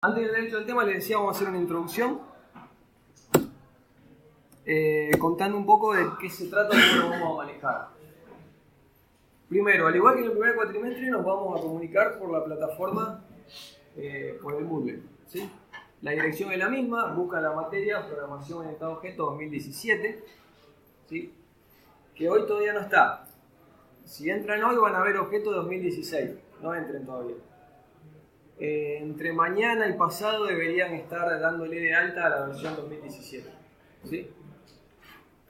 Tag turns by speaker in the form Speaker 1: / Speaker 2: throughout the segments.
Speaker 1: Antes de entrar al tema, les decía, vamos a hacer una introducción contando un poco de qué se trata y cómo lo vamos a manejar. Primero, al igual que en el primer cuatrimestre, nos vamos a comunicar por la plataforma, por el Moodle, ¿sí? La dirección es la misma, busca la materia Programación Orientada a Objetos 2017, ¿sí? Que hoy todavía no está. Si entran hoy van a ver Objetos 2016, no entren todavía. Entre mañana y pasado deberían estar dándole de alta a la versión 2017, ¿sí?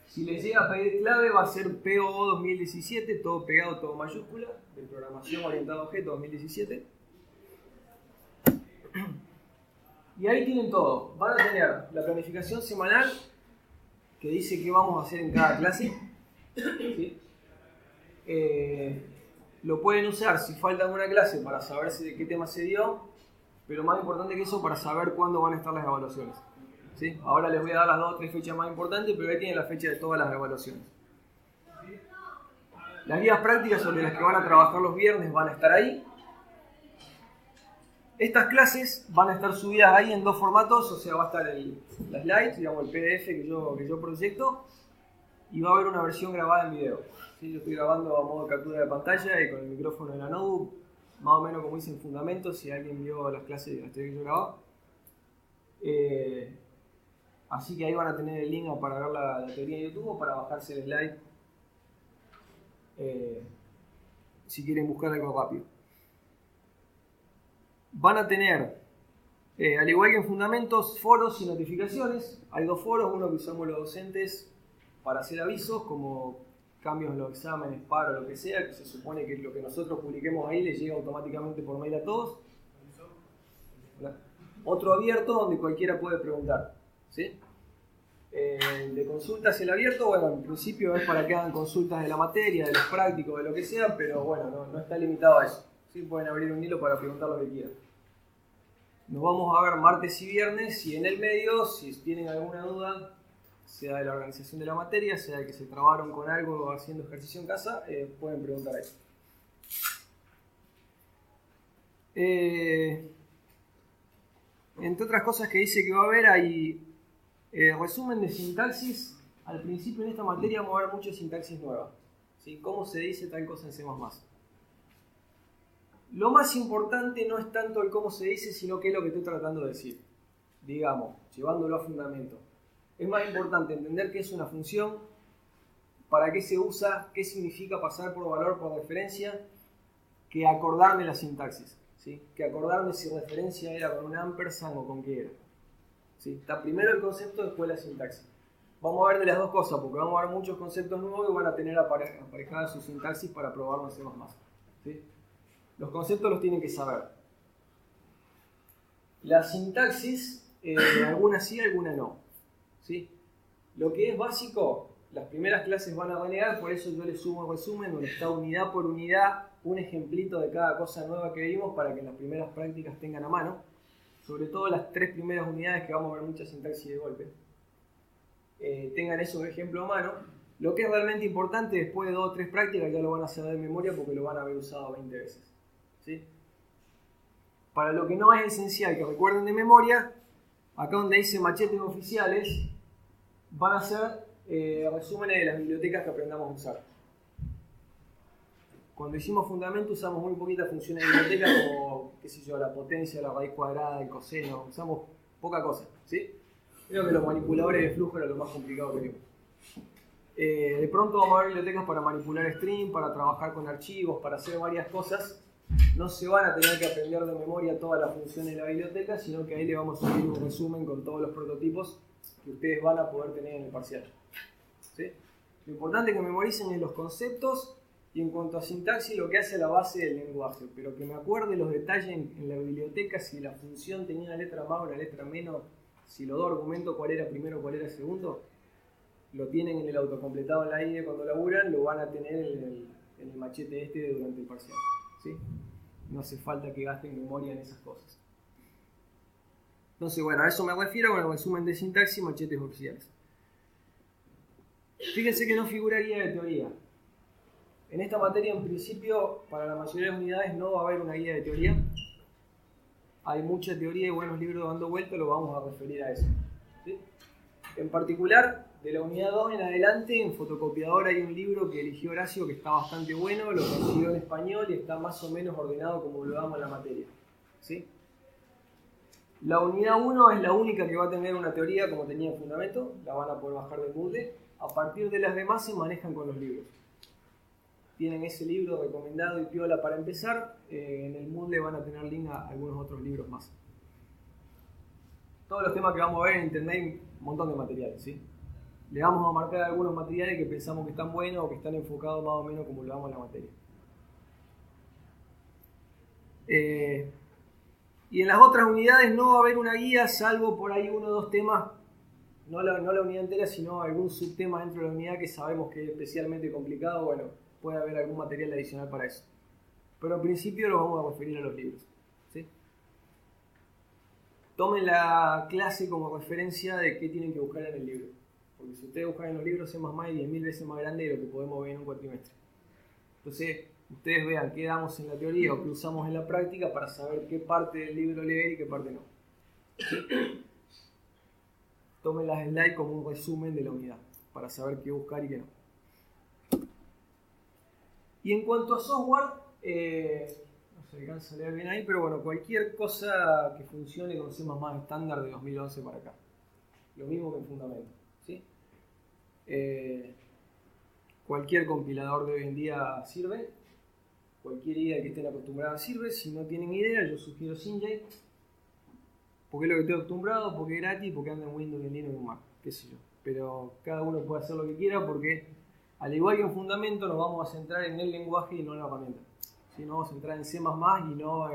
Speaker 1: Si les llega a pedir clave va a ser PO 2017, todo pegado, todo mayúscula, de Programación Orientada a Objetos 2017. Y ahí tienen todo. Van a tener la planificación semanal que dice qué vamos a hacer en cada clase, ¿sí? Lo pueden usar si falta alguna clase para saber de qué tema se dio, pero más importante que eso, para saber cuándo van a estar las evaluaciones, ¿sí? Ahora les voy a dar las 2 o 3 fechas más importantes, pero ahí tienen la fecha de todas las evaluaciones. Las guías prácticas sobre las que van a trabajar los viernes van a estar ahí. Estas clases van a estar subidas ahí en 2 formatos, o sea, va a estar la slide, digamos el PDF que yo proyecto, y va a haber una versión grabada en video, ¿sí? Yo estoy grabando a modo de captura de pantalla y con el micrófono de la notebook, más o menos como hice en Fundamentos, si alguien vio las clases de las que yo grababa. Así que ahí van a tener el link para ver la teoría de YouTube o para bajarse el slide si quieren buscar algo rápido. Van a tener, al igual que en Fundamentos, foros y notificaciones. Hay 2 foros, uno que usamos los docentes para hacer avisos, como cambios en los exámenes, paro, lo que sea, que se supone que lo que nosotros publiquemos ahí les llega automáticamente por mail a todos. Otro abierto donde cualquiera puede preguntar, ¿sí? De consultas el abierto, bueno, en principio es para que hagan consultas de la materia, de los prácticos, de lo que sea, pero bueno, no está limitado a eso, ¿sí? Pueden abrir un hilo para preguntar lo que quieran. Nos vamos a ver martes y viernes, y en el medio, si tienen alguna duda, sea de la organización de la materia, sea de que se trabaron con algo haciendo ejercicio en casa, pueden preguntar ahí. Entre otras cosas que dice que va a haber, hay resumen de sintaxis. Al principio en esta materia vamos a ver mucha sintaxis nueva, ¿sí? Cómo se dice tal cosa en C++. Lo más importante no es tanto el cómo se dice, sino qué es lo que estoy tratando de decir. Digamos, llevándolo a fundamento. Es más importante entender qué es una función, para qué se usa, qué significa pasar por valor por referencia, que acordarme la sintaxis, ¿sí? Que acordarme si referencia era con un ampersand o con qué era, ¿sí? Está primero el concepto, después la sintaxis. Vamos a ver de las 2 cosas, porque vamos a ver muchos conceptos nuevos y van a tener aparejada su sintaxis para probarlo en C++, ¿sí? Los conceptos los tienen que saber. La sintaxis, algunas sí, algunas no, ¿sí? Lo que es básico, las primeras clases van a renegar, por eso yo les sumo el resumen, donde está unidad por unidad, un ejemplito de cada cosa nueva que vimos para que en las primeras prácticas tengan a mano. Sobre todo las 3 primeras unidades, que vamos a ver mucha sintaxis de golpe. Tengan esos ejemplos a mano. Lo que es realmente importante, después de 2 o 3 prácticas, ya lo van a hacer de memoria porque lo van a haber usado 20 veces, ¿sí? Para lo que no es esencial que recuerden de memoria, acá donde dice machetes oficiales, van a ser resúmenes de las bibliotecas que aprendamos a usar. Cuando hicimos fundamento usamos muy poquitas funciones de biblioteca, como, qué sé yo, la potencia, la raíz cuadrada, el coseno, usamos poca cosa, ¿sí? Creo que los manipuladores de flujo era lo más complicado que vimos. De pronto vamos a ver bibliotecas para manipular stream, para trabajar con archivos, para hacer varias cosas. No se van a tener que aprender de memoria todas las funciones de la biblioteca, sino que ahí le vamos a subir un resumen con todos los prototipos que ustedes van a poder tener en el parcial, ¿sí? Lo importante que memoricen es los conceptos y en cuanto a sintaxis lo que hace la base del lenguaje, pero que me acuerde los detalles en la biblioteca, si la función tenía una letra más o una letra menos, si los 2 argumentos cuál era primero, cuál era segundo, lo tienen en el autocompletado en la IDE cuando laburan, lo van a tener en el machete durante el parcial, ¿sí? No hace falta que gasten memoria en esas cosas. Entonces, bueno, a eso me refiero con el resumen de sintaxis y machetes oficiales. Fíjense que no figura guía de teoría. En esta materia, en principio, para la mayoría de las unidades no va a haber una guía de teoría. hay mucha teoría y buenos libros dando vuelta, lo vamos a referir a eso. ¿Sí? En particular, de la unidad 2 en adelante, en fotocopiador hay un libro que eligió Horacio que está bastante bueno, lo consiguió en español y está más o menos ordenado como lo damos en la materia. ¿Sí? La unidad 1 es la única que va a tener una teoría como tenía en fundamento, la van a poder bajar del Moodle. A partir de las demás se manejan con los libros. Tienen ese libro recomendado y piola para empezar. En el Moodle van a tener link a algunos otros libros más. Todos los temas que vamos a ver en internet hay un montón de materiales, ¿sí? Le vamos a marcar algunos materiales que pensamos que están buenos o que están enfocados más o menos como lo damos en la materia. Y en las otras unidades no va a haber una guía, salvo por ahí uno o dos temas, no la unidad entera, sino algún subtema dentro de la unidad que sabemos que es especialmente complicado. Bueno, puede haber algún material adicional para eso. Pero en principio lo vamos a referir a los libros, ¿sí? Tomen la clase como referencia de qué tienen que buscar en el libro. Porque si ustedes buscan en los libros, C++ es 10.000 veces más grande de lo que podemos ver en un cuatrimestre. Entonces, ustedes vean qué damos en la teoría o qué usamos en la práctica para saber qué parte del libro leer y qué parte no. ¿Sí? Tomen las slides como un resumen de la unidad, para saber qué buscar y qué no. Y en cuanto a software, no se alcanza a leer bien ahí, pero bueno, cualquier cosa que funcione con C++ estándar de 2011 para acá. Lo mismo que en fundamento, ¿sí? Cualquier compilador de hoy en día sirve. Cualquier idea que estén acostumbrados sirve. Si no tienen idea, yo sugiero Synjay. Porque es lo que estoy acostumbrado, porque es gratis, porque anda en Windows, en Linux, en Mac, qué sé yo. Pero cada uno puede hacer lo que quiera porque, al igual que en fundamento, nos vamos a centrar en el lenguaje y no en la herramienta. ¿Sí? Nos vamos a centrar en C++ y no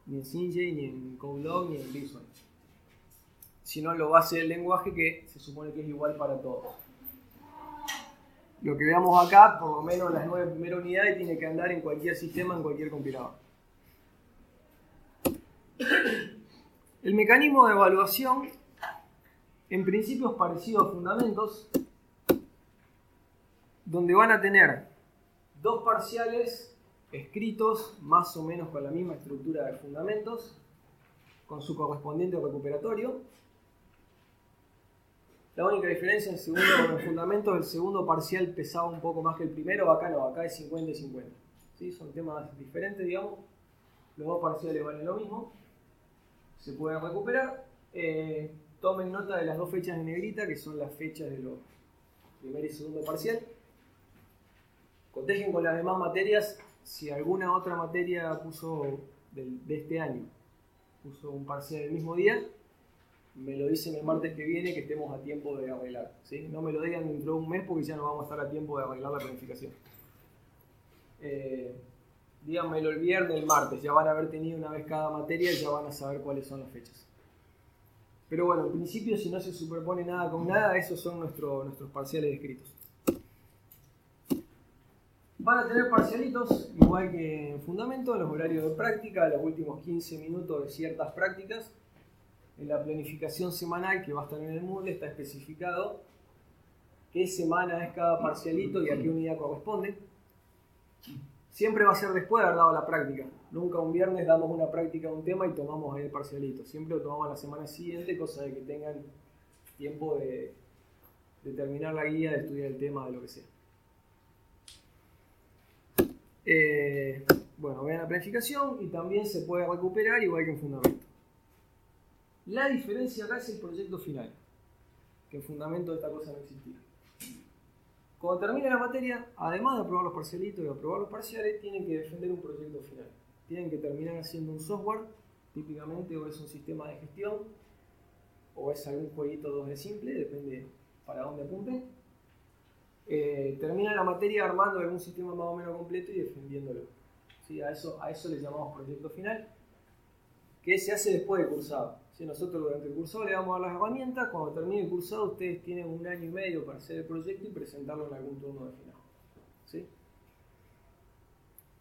Speaker 1: ni en Synjay, ni en CodeLog, ni en Visual. Sino en lo base del lenguaje que se supone que es igual para todos. Lo que veamos acá, por lo menos las 9 primeras unidades, tiene que andar en cualquier sistema, en cualquier compilador. El mecanismo de evaluación, en principio es parecido a fundamentos, donde van a tener dos parciales escritos más o menos con la misma estructura de fundamentos, con su correspondiente recuperatorio. La única diferencia en segundo con fundamentos, el segundo parcial pesaba un poco más que el primero, acá no, acá es 50 y 50. ¿Sí? Son temas diferentes, digamos. Los dos parciales valen lo mismo. Se pueden recuperar. Tomen nota de las dos fechas en negrita, que son las fechas de los primer y segundo parcial. Cotejen con las demás materias. Si alguna otra materia puso de este año puso un parcial el mismo día, me lo dicen el martes que viene que estemos a tiempo de arreglar, ¿sí? No me lo digan dentro de un mes porque ya no vamos a estar a tiempo de arreglar la planificación. Díganmelo el viernes, el martes, ya van a haber tenido una vez cada materia y ya van a saber cuáles son las fechas. Pero bueno, en principio, si no se superpone nada con nada, esos son nuestros parciales escritos. Van a tener parcialitos, igual que en fundamento, en los horarios de práctica, los últimos 15 minutos de ciertas prácticas. En la planificación semanal que va a estar en el Moodle está especificado qué semana es cada parcialito y a qué unidad corresponde. Siempre va a ser después de haber dado la práctica. Nunca un viernes damos una práctica de un tema y tomamos ahí el parcialito. Siempre lo tomamos la semana siguiente, cosa de que tengan tiempo de terminar la guía, de estudiar el tema, de lo que sea. Bueno, vean la planificación y también se puede recuperar igual que en fundamento. La diferencia acá es el proyecto final, que en fundamento de esta cosa no existía. Cuando termine la materia, además de aprobar los parcialitos y aprobar los parciales, tienen que defender un proyecto final. Tienen que terminar haciendo un software, típicamente o es un sistema de gestión, o es algún jueguito 2D simple, depende para dónde apunten. Termina la materia armando algún sistema más o menos completo y defendiéndolo. ¿Sí? A eso le llamamos proyecto final, que se hace después del cursado. ¿Sí? Nosotros durante el cursado le damos a las herramientas, cuando termine el cursado ustedes tienen 1 año y medio para hacer el proyecto y presentarlo en algún turno de final. ¿Sí?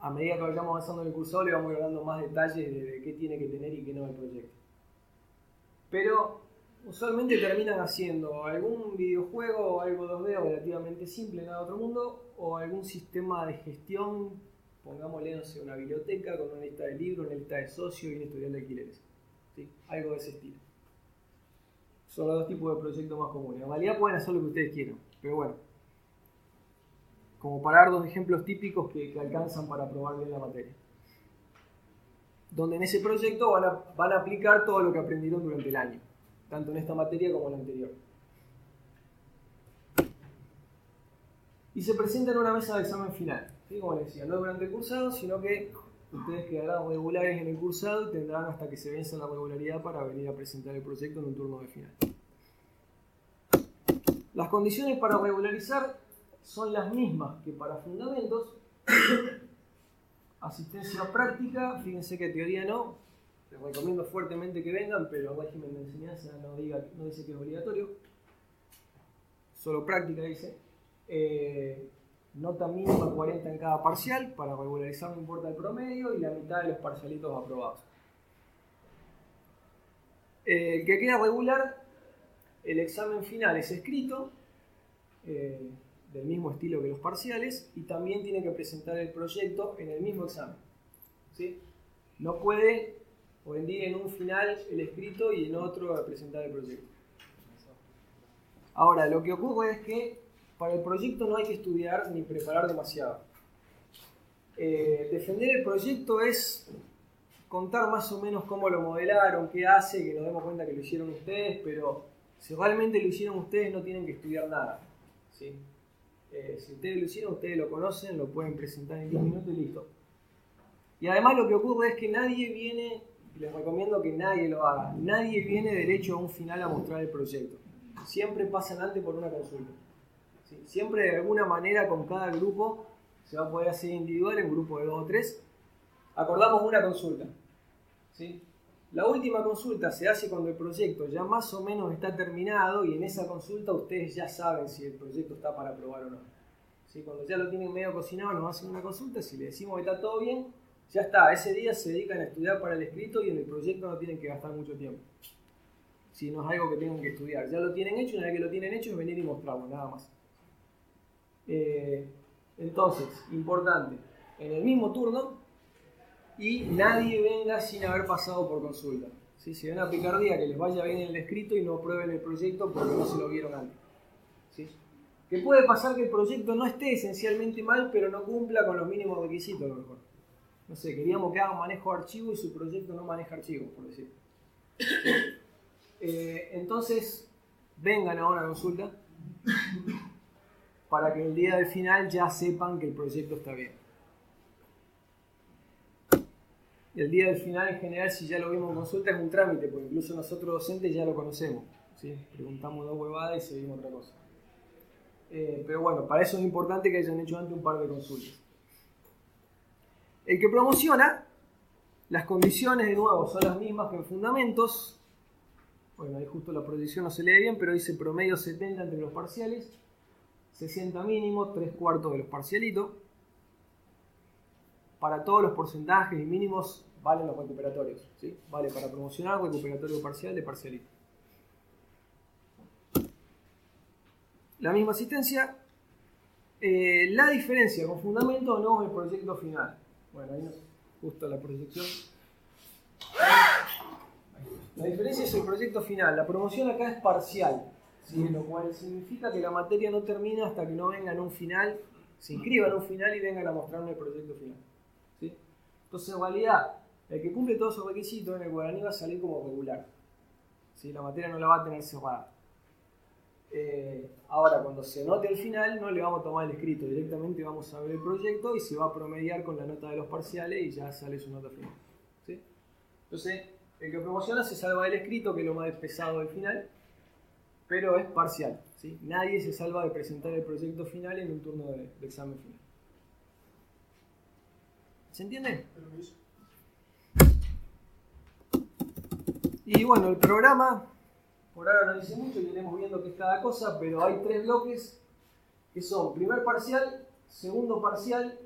Speaker 1: A medida que vayamos avanzando en el cursado le vamos a ir dando más detalles de qué tiene que tener y qué no el proyecto. Pero usualmente terminan haciendo algún videojuego o algo 2D relativamente simple, nada de otro mundo, o algún sistema de gestión pongámosle, no sé, una biblioteca con una lista de libros, una lista de socios y un historial de alquileres. ¿Sí? Algo de ese estilo. Son los dos tipos de proyectos más comunes. En realidad pueden hacer lo que ustedes quieran, pero bueno, como para dar dos ejemplos típicos que alcanzan para probar bien la materia. Donde en ese proyecto van a aplicar todo lo que aprendieron durante el año, tanto en esta materia como en la anterior. Y se presenta en una mesa de examen final. ¿Sí? Como les decía, no durante el cursado, sino que ustedes quedarán regulares en el cursado y tendrán hasta que se venza la regularidad para venir a presentar el proyecto en un turno de final. Las condiciones para regularizar son las mismas que para fundamentos. Asistencia práctica, fíjense que teoría no. Les recomiendo fuertemente que vengan, pero el régimen de enseñanza no dice que es obligatorio. Solo práctica dice. Nota mínima 40 en cada parcial, para regularizar no importa el promedio, y la mitad de los parcialitos aprobados. El que queda regular, el examen final es escrito, del mismo estilo que los parciales, y también tiene que presentar el proyecto en el mismo examen. ¿Sí? No puede rendir en un final el escrito y en otro presentar el proyecto. Ahora, lo que ocurre es que para el proyecto no hay que estudiar ni preparar demasiado. Defender el proyecto es contar más o menos cómo lo modelaron, qué hace, que nos demos cuenta que lo hicieron ustedes, pero si realmente lo hicieron ustedes no tienen que estudiar nada. ¿Sí? Si ustedes lo hicieron, ustedes lo conocen, lo pueden presentar en 10 minutos y listo. Y además lo que ocurre es que nadie viene, les recomiendo que nadie lo haga, nadie viene derecho a un final a mostrar el proyecto. Siempre pasan antes por una consulta. ¿Sí? Siempre de alguna manera con cada grupo se va a poder hacer individual, en grupo de 2 o 3. Acordamos una consulta. ¿Sí? La última consulta se hace cuando el proyecto ya más o menos está terminado y en esa consulta ustedes ya saben si el proyecto está para aprobar o no. ¿Sí? Cuando ya lo tienen medio cocinado nos hacen una consulta, si le decimos que está todo bien, ya está. Ese día se dedican a estudiar para el escrito y en el proyecto no tienen que gastar mucho tiempo. Si no es algo que tengan que estudiar. Ya lo tienen hecho y una vez que lo tienen hecho es venir y mostrarlo, nada más. Entonces, importante, en el mismo turno y nadie venga sin haber pasado por consulta. ¿Sí? Si ven a picardía, que les vaya bien el escrito y no prueben el proyecto porque no se lo vieron antes. ¿Sí? Que puede pasar que el proyecto no esté esencialmente mal, pero no cumpla con los mínimos requisitos a lo mejor. No sé, queríamos que hagan manejo de archivo y su proyecto no maneja archivos, por decir. Entonces, vengan a una consulta para que el día del final ya sepan que el proyecto está bien. El día del final en general, si ya lo vimos en consulta, es un trámite, porque incluso nosotros docentes ya lo conocemos. ¿Sí? Preguntamos 2 huevadas y seguimos otra cosa. Pero bueno, para eso es importante que hayan hecho antes un par de consultas. El que promociona, las condiciones de nuevo son las mismas que en fundamentos. Bueno, ahí justo la proyección no se lee bien, pero dice promedio 70 entre los parciales, 60 mínimo, 3/4 de los parcialitos. Para todos los porcentajes y mínimos valen los recuperatorios. ¿Sí? Vale para promocionar, recuperatorio parcial de parcialito. La misma asistencia. La diferencia con fundamento no es el proyecto final. Bueno, ahí no, justo la proyección. La diferencia es el proyecto final. La promoción acá es parcial, ¿sí? Lo cual significa que la materia no termina hasta que no vengan a un final, se inscriban a un final y vengan a mostrarme el proyecto final. ¿Sí? Entonces, en realidad, el que cumple todos esos requisitos en el guaraní va a salir como regular. ¿Sí? La materia no la va a tener cerrada. Ahora, cuando se anote al final, no le vamos a tomar el escrito, directamente vamos a ver el proyecto y se va a promediar con la nota de los parciales y ya sale su nota final. ¿Sí? Entonces, el que promociona se salva del escrito, que es lo más pesado del final, pero es parcial. ¿Sí? Nadie se salva de presentar el proyecto final en un turno de examen final. ¿Se entiende? Y bueno, el programa, por ahora no dice mucho, y iremos viendo qué es cada cosa, pero hay 3 bloques que son primer parcial, segundo parcial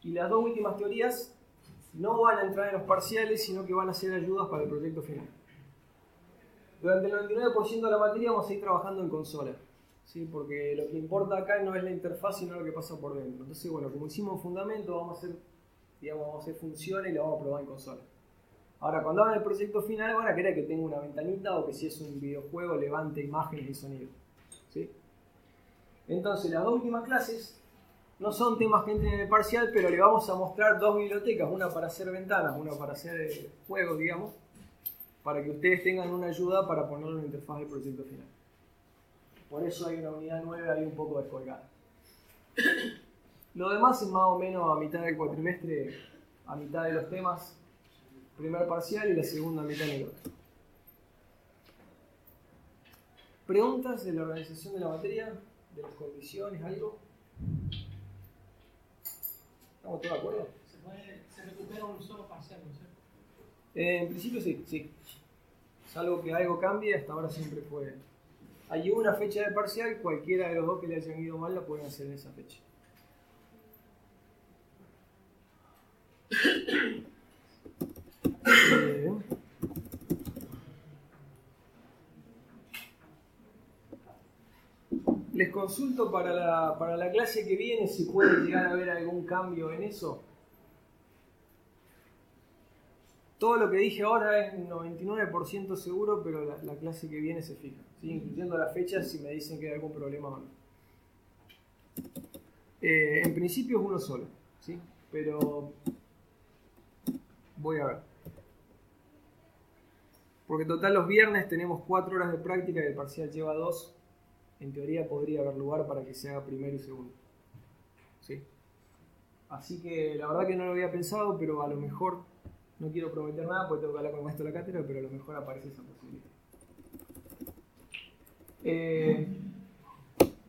Speaker 1: y las 2 últimas teorías no van a entrar en los parciales, sino que van a ser ayudas para el proyecto final. Durante el 99% de la materia vamos a ir trabajando en consola, ¿sí? Porque lo que importa acá no es la interfaz, sino lo que pasa por dentro. Entonces, bueno, como hicimos fundamento, vamos a hacer digamos, vamos a hacer funciones y lo vamos a probar en consola. Ahora, cuando hagan el proyecto final van a querer que tenga una ventanita o que si es un videojuego levante imágenes y sonido, ¿sí? Entonces, las dos últimas clases no son temas que entren en el parcial, pero le vamos a mostrar dos bibliotecas, una para hacer ventanas, una para hacer juegos, digamos, para que ustedes tengan una ayuda para ponerlo en la interfaz del proyecto final. Por eso hay una unidad 9 ahí un poco descolgada. Lo demás es más o menos a mitad del cuatrimestre, a mitad de los temas, primer parcial y la segunda mitad en el otro. ¿Preguntas de la organización de la materia? ¿De las condiciones? ¿Algo? ¿Estamos todos de acuerdo?
Speaker 2: Se recupera un solo parcial, ¿no es cierto?
Speaker 1: En principio sí. Salvo que algo cambie, hasta ahora siempre fue. Hay una fecha de parcial, cualquiera de los dos que le hayan ido mal la pueden hacer en esa fecha. Les consulto para la clase que viene si puede llegar a haber algún cambio en eso. Todo lo que dije ahora es 99% seguro, pero la clase que viene se fija, ¿sí? Incluyendo la fecha si me dicen que hay algún problema o no. En principio es uno solo, ¿sí? Pero voy a ver. Porque total los viernes tenemos 4 horas de práctica y el parcial lleva 2. En teoría podría haber lugar para que se haga primero y segundo, ¿sí? Así que la verdad que no lo había pensado, pero a lo mejor, no quiero prometer nada porque tengo que hablar con el maestro de la cátedra, pero a lo mejor aparece esa posibilidad.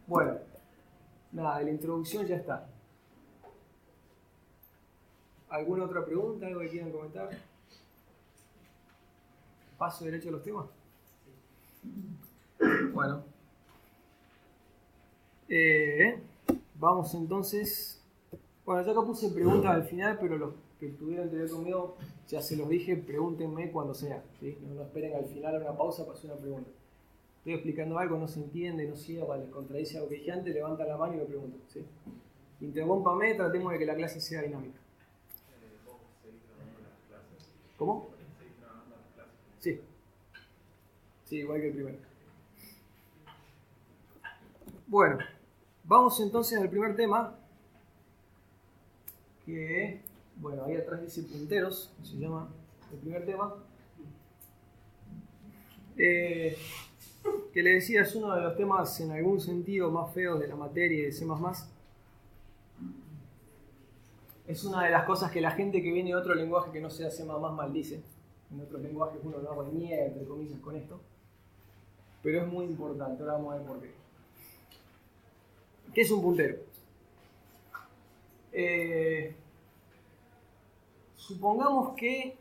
Speaker 1: Bueno, nada, de la introducción ya está. ¿Alguna otra pregunta? ¿Algo que quieran comentar? ¿Paso derecho a los temas? Bueno. Vamos entonces. Bueno, yo acá puse preguntas al final, pero los que tuvieron que ver conmigo, ya se los dije, pregúntenme cuando sea, ¿sí? No esperen al final a una pausa para hacer una pregunta. Estoy explicando algo, no se entiende, no cierra, les contradice algo que dije antes, levanta la mano y lo preguntan, ¿sí? Interrúmpame, tratemos de que la clase sea dinámica. ¿Cómo? Sí. Sí, igual que el primero. Bueno, vamos entonces al primer tema, que, bueno, ahí atrás dice punteros, se llama el primer tema, que le decía es uno de los temas en algún sentido más feos de la materia de C++. Es una de las cosas que la gente que viene de otro lenguaje que no sea C++ maldice. En otros lenguajes uno no reniega, entre comillas, con esto. Pero es muy importante, ahora vamos a ver por qué. ¿Qué es un puntero? Supongamos que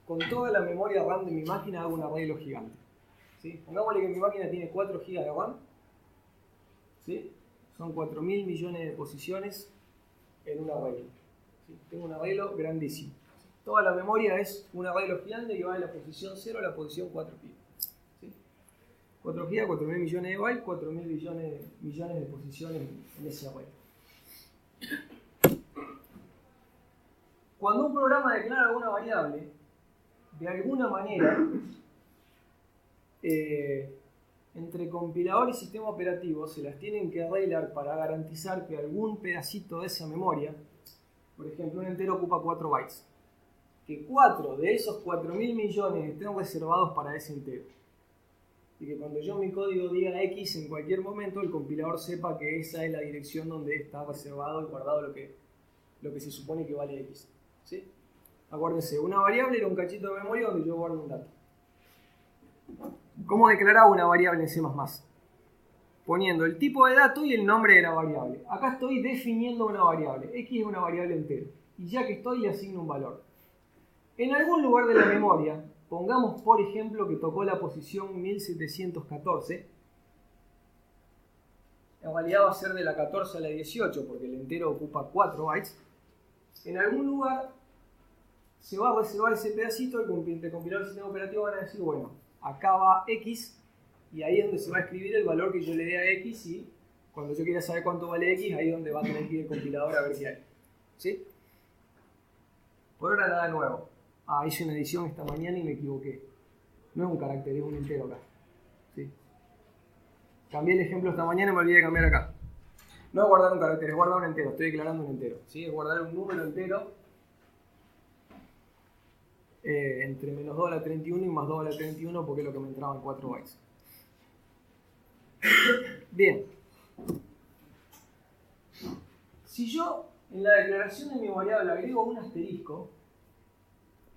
Speaker 1: con toda la memoria RAM de mi máquina hago un arreglo gigante, ¿sí? Pongámosle que mi máquina tiene 4 GB de RAM, ¿sí? Son 4.000 millones de posiciones en un arreglo, ¿sí? Tengo un arreglo grandísimo. Toda la memoria es un arreglo gigante que va de la posición 0 a la posición 4 GB. 4 GB, 4.000 millones de bytes, 4.000 millones de posiciones en ese arreglo. Cuando un programa declara alguna variable, de alguna manera, entre compilador y sistema operativo se las tienen que arreglar para garantizar que algún pedacito de esa memoria, por ejemplo, un entero ocupa 4 bytes, que 4 de esos 4.000 millones estén reservados para ese entero. Y que cuando yo mi código diga X en cualquier momento, el compilador sepa que esa es la dirección donde está reservado y guardado lo que se supone que vale X, ¿sí? Acuérdense, una variable era un cachito de memoria donde yo guardo un dato. ¿Cómo declaraba una variable en C++? Poniendo el tipo de dato y el nombre de la variable. Acá estoy definiendo una variable. X es una variable entera. Y ya que estoy, le asigno un valor. En algún lugar de la memoria, pongamos por ejemplo que tocó la posición 1714. En realidad va a ser de la 14 a la 18 porque el entero ocupa 4 bytes. En algún lugar se va a reservar ese pedacito, el compilador del sistema operativo van a decir, bueno, acá va X y ahí es donde se va a escribir el valor que yo le dé a X y cuando yo quiera saber cuánto vale X, ahí es donde va a tener que ir el compilador a ver qué hay, ¿sí? Por ahora nada nuevo. Hice una edición esta mañana y me equivoqué. No es un carácter, es un entero acá. ¿Sí? Cambié el ejemplo esta mañana y me olvidé de cambiar acá. No es guardar un carácter, es guardar un entero. Estoy declarando un entero. ¿Sí? Es guardar un número entero entre menos 2 a la 31 y más 2 a la 31 porque es lo que me entraba en 4 bytes. Bien. Si yo en la declaración de mi variable agrego un asterisco,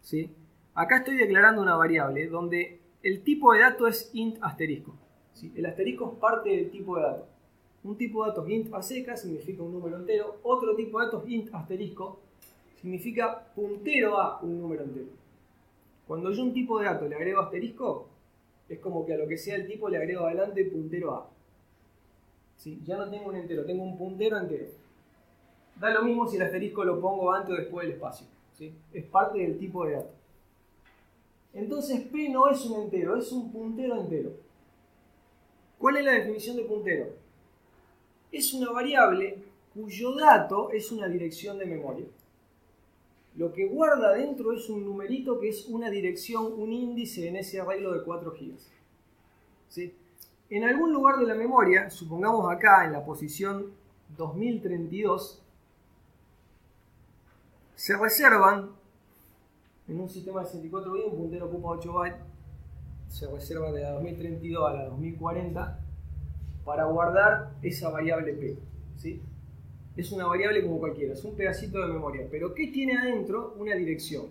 Speaker 1: ¿sí? Acá estoy declarando una variable donde el tipo de dato es int asterisco. ¿Sí? El asterisco es parte del tipo de dato. Un tipo de datos int a seca significa un número entero. Otro tipo de datos int asterisco significa puntero a un número entero. Cuando yo a un tipo de dato le agrego asterisco, es como que a lo que sea el tipo le agrego adelante puntero a. ¿Sí? Ya no tengo un entero, tengo un puntero entero. Da lo mismo si el asterisco lo pongo antes o después del espacio. ¿Sí? Es parte del tipo de dato. Entonces P no es un entero, es un puntero entero. ¿Cuál es la definición de puntero? Es una variable cuyo dato es una dirección de memoria. Lo que guarda dentro es un numerito que es una dirección, un índice en ese arreglo de 4 GB. ¿Sí? En algún lugar de la memoria, supongamos acá en la posición 2032, se reservan en un sistema de 64 bits, un puntero ocupa 8 bytes, se reserva de la 2032 a la 2040 para guardar esa variable P. ¿Sí? Es una variable como cualquiera, es un pedacito de memoria, pero ¿qué tiene adentro? Una dirección.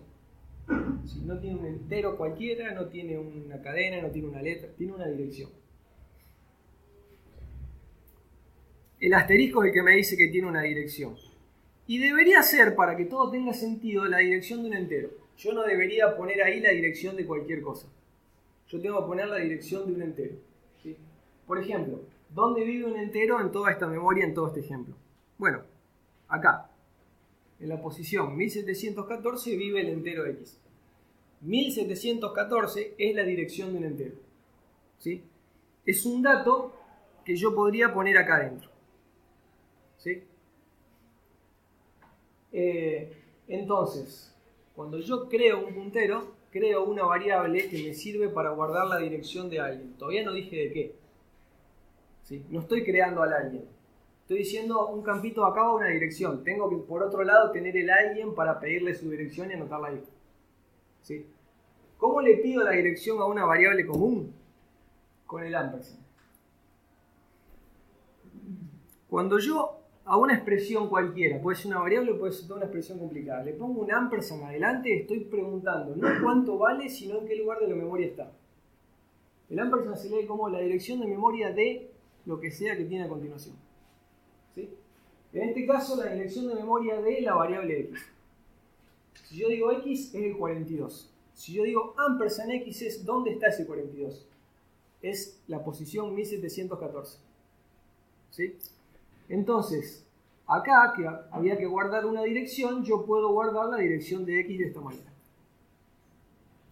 Speaker 1: ¿Sí? No tiene un entero cualquiera, no tiene una cadena, no tiene una letra, tiene una dirección. El asterisco es el que me dice que tiene una dirección. Y debería ser, para que todo tenga sentido, la dirección de un entero. Yo no debería poner ahí la dirección de cualquier cosa. Yo tengo que poner la dirección de un entero. ¿Sí? Por ejemplo, ¿dónde vive un entero en toda esta memoria, en todo este ejemplo? Bueno, acá. En la posición 1714 vive el entero X. 1714 es la dirección de un entero. ¿Sí? Es un dato que yo podría poner acá adentro. ¿Sí? Entonces, cuando yo creo un puntero, creo una variable que me sirve para guardar la dirección de alguien. Todavía no dije de qué. ¿Sí? No estoy creando al alguien. Estoy diciendo un campito acá va una dirección. Tengo que, por otro lado, tener el alguien para pedirle su dirección y anotarla ahí. ¿Sí? ¿Cómo le pido la dirección a una variable común? Con el ampersand. Cuando yo a una expresión cualquiera, puede ser una variable o puede ser toda una expresión complicada, le pongo un ampersand adelante, estoy preguntando no cuánto vale, sino en qué lugar de la memoria está. El ampersand se lee como la dirección de memoria de lo que sea que tiene a continuación. ¿Sí? En este caso, la dirección de memoria de la variable x. Si yo digo x, es el 42. Si yo digo ampersand x, es ¿dónde está ese 42? Es la posición 1714. ¿Sí? Entonces, acá que había que guardar una dirección, yo puedo guardar la dirección de x de esta manera.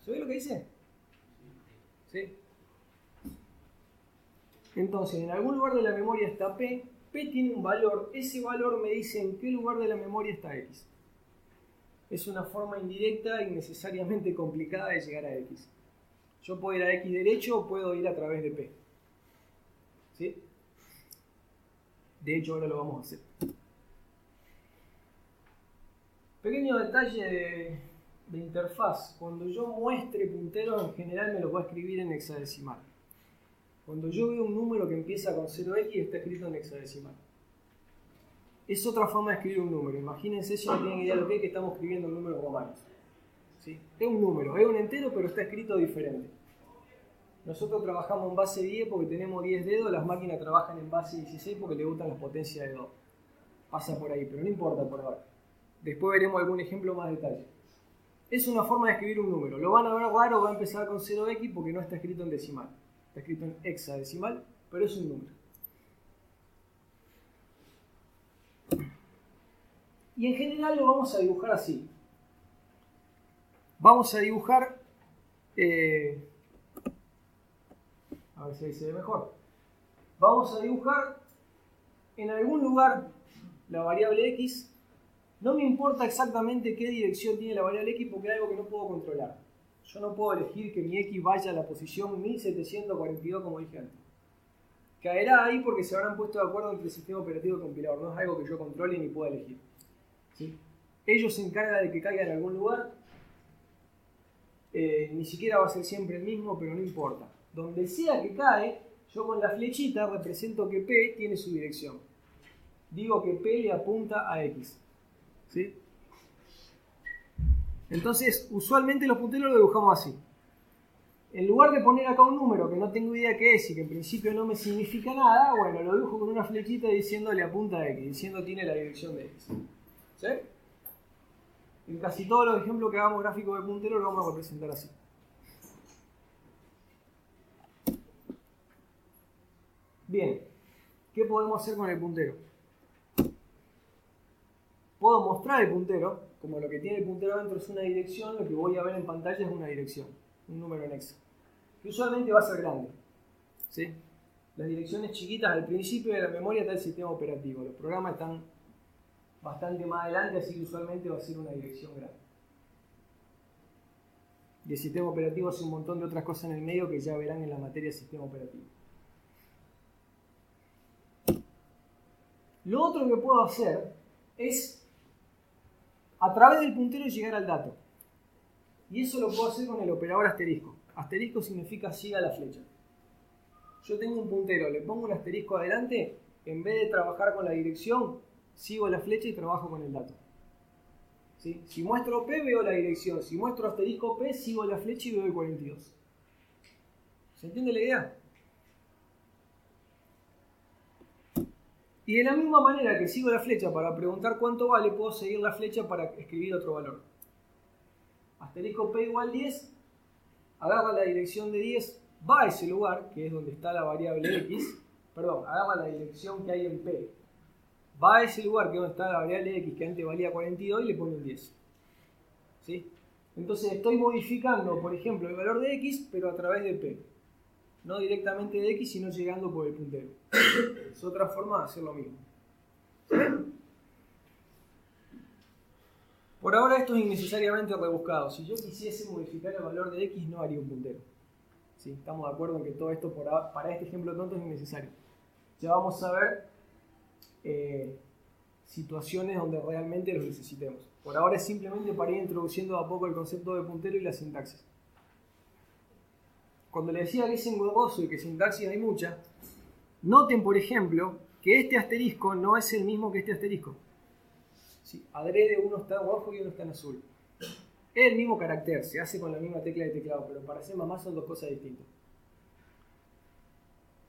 Speaker 1: ¿Se ve lo que dice? ¿Sí? Entonces, en algún lugar de la memoria está P. P tiene un valor. Ese valor me dice en qué lugar de la memoria está X. Es una forma indirecta y necesariamente complicada de llegar a X. Yo puedo ir a X derecho o puedo ir a través de P. ¿Sí? De hecho, ahora lo vamos a hacer. Pequeño detalle de interfaz. Cuando yo muestre punteros, en general me lo voy a escribir en hexadecimal. Cuando yo veo un número que empieza con 0x, está escrito en hexadecimal. Es otra forma de escribir un número. Imagínense, si no tienen idea de lo que es, que estamos escribiendo números romanos. ¿Sí? Es un número, es un entero, pero está escrito diferente. Nosotros trabajamos en base 10 porque tenemos 10 dedos, las máquinas trabajan en base 16 porque les gustan las potencias de 2. Pasa por ahí, pero no importa por ahora. Después veremos algún ejemplo más detalle. Es una forma de escribir un número. Lo van a ver raro, va a empezar con 0x porque no está escrito en decimal. Está escrito en hexadecimal, pero es un número. Y en general lo vamos a dibujar así. Vamos a dibujar... a ver si ahí se ve mejor. Vamos a dibujar en algún lugar la variable x No me importa exactamente qué dirección tiene la variable x porque es algo que no puedo controlar. Yo no puedo elegir que mi x vaya a la posición 1742 como dije antes. Caerá ahí porque se habrán puesto de acuerdo entre el sistema operativo y el compilador. No es algo que yo controle ni pueda elegir. ¿Sí? Ellos se encargan de que caiga en algún lugar. Ni siquiera va a ser siempre el mismo, pero no importa. Donde sea que cae, yo con la flechita represento que P tiene su dirección. Digo que P le apunta a X. ¿Sí? Entonces, usualmente los punteros lo dibujamos así. En lugar de poner acá un número que no tengo idea qué es y que en principio no me significa nada, bueno, lo dibujo con una flechita diciendo le apunta a X, diciendo tiene la dirección de X. ¿Sí? En casi todos los ejemplos que hagamos gráficos de punteros lo vamos a representar así. Bien, ¿qué podemos hacer con el puntero? Puedo mostrar el puntero, como lo que tiene el puntero dentro es una dirección, lo que voy a ver en pantalla es una dirección, un número en Excel, que usualmente va a ser grande. ¿Sí? Las direcciones chiquitas al principio de la memoria está el sistema operativo, los programas están bastante más adelante, así que usualmente va a ser una dirección grande. Y el sistema operativo hace un montón de otras cosas en el medio que ya verán en la materia de sistema operativo. Lo otro que puedo hacer es a través del puntero llegar al dato. Y eso lo puedo hacer con el operador asterisco. Asterisco significa siga a la flecha. Yo tengo un puntero, le pongo un asterisco adelante, en vez de trabajar con la dirección, sigo la flecha y trabajo con el dato. ¿Sí? Si muestro P, veo la dirección. Si muestro asterisco P, sigo la flecha y veo el 42. ¿Se entiende la idea? Y de la misma manera que sigo la flecha para preguntar cuánto vale, puedo seguir la flecha para escribir otro valor. Asterisco P igual 10, agarra la dirección de 10, va a ese lugar, que es donde está la variable X, perdón, agarra la dirección que hay en P, va a ese lugar que es donde está la variable X, que antes valía 42, y le pone un 10. ¿Sí? Entonces estoy modificando, por ejemplo, el valor de X, pero a través de P. No directamente de X, sino llegando por el puntero. Es otra forma de hacer lo mismo. ¿Sí? Por ahora esto es innecesariamente rebuscado. Si yo quisiese modificar el valor de X, no haría un puntero. ¿Sí? Estamos de acuerdo en que todo esto para este ejemplo tonto es innecesario. Ya vamos a ver situaciones donde realmente los necesitemos. Por ahora es simplemente para ir introduciendo a poco el concepto de puntero y la sintaxis. Cuando les decía que es engorroso y que sintaxis hay mucha, noten, por ejemplo, que este asterisco no es el mismo que este asterisco. ¿Sí? Adrede uno está en rojo y uno está en azul. Es el mismo carácter, se hace con la misma tecla de teclado, pero para C++ son dos cosas distintas.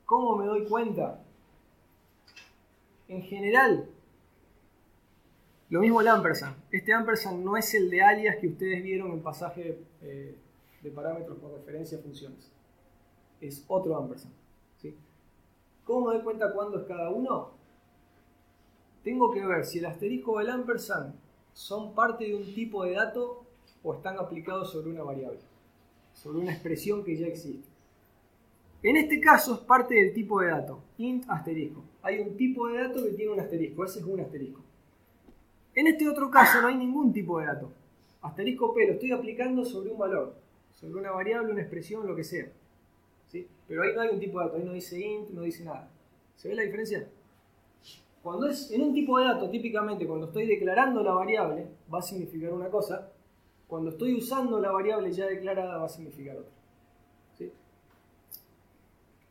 Speaker 1: ¿Cómo me doy cuenta? En general, lo mismo el ampersand. Este ampersand no es el de alias que ustedes vieron en pasaje de parámetros por referencia a funciones. Es otro ampersand. ¿Sí? ¿Cómo me doy cuenta cuándo es cada uno? Tengo que ver si el asterisco o el ampersand son parte de un tipo de dato o están aplicados sobre una variable, sobre una expresión que ya existe. En este caso es parte del tipo de dato, int asterisco. Hay un tipo de dato que tiene un asterisco, ese es un asterisco. En este otro caso no hay ningún tipo de dato. Asterisco P lo estoy aplicando sobre un valor, sobre una variable, una expresión, lo que sea. ¿Sí? Pero ahí no hay un tipo de dato, ahí no dice int, no dice nada. ¿Se ve la diferencia? Cuando es en un tipo de dato, típicamente cuando estoy declarando la variable, va a significar una cosa. Cuando estoy usando la variable ya declarada, va a significar otra. ¿Sí?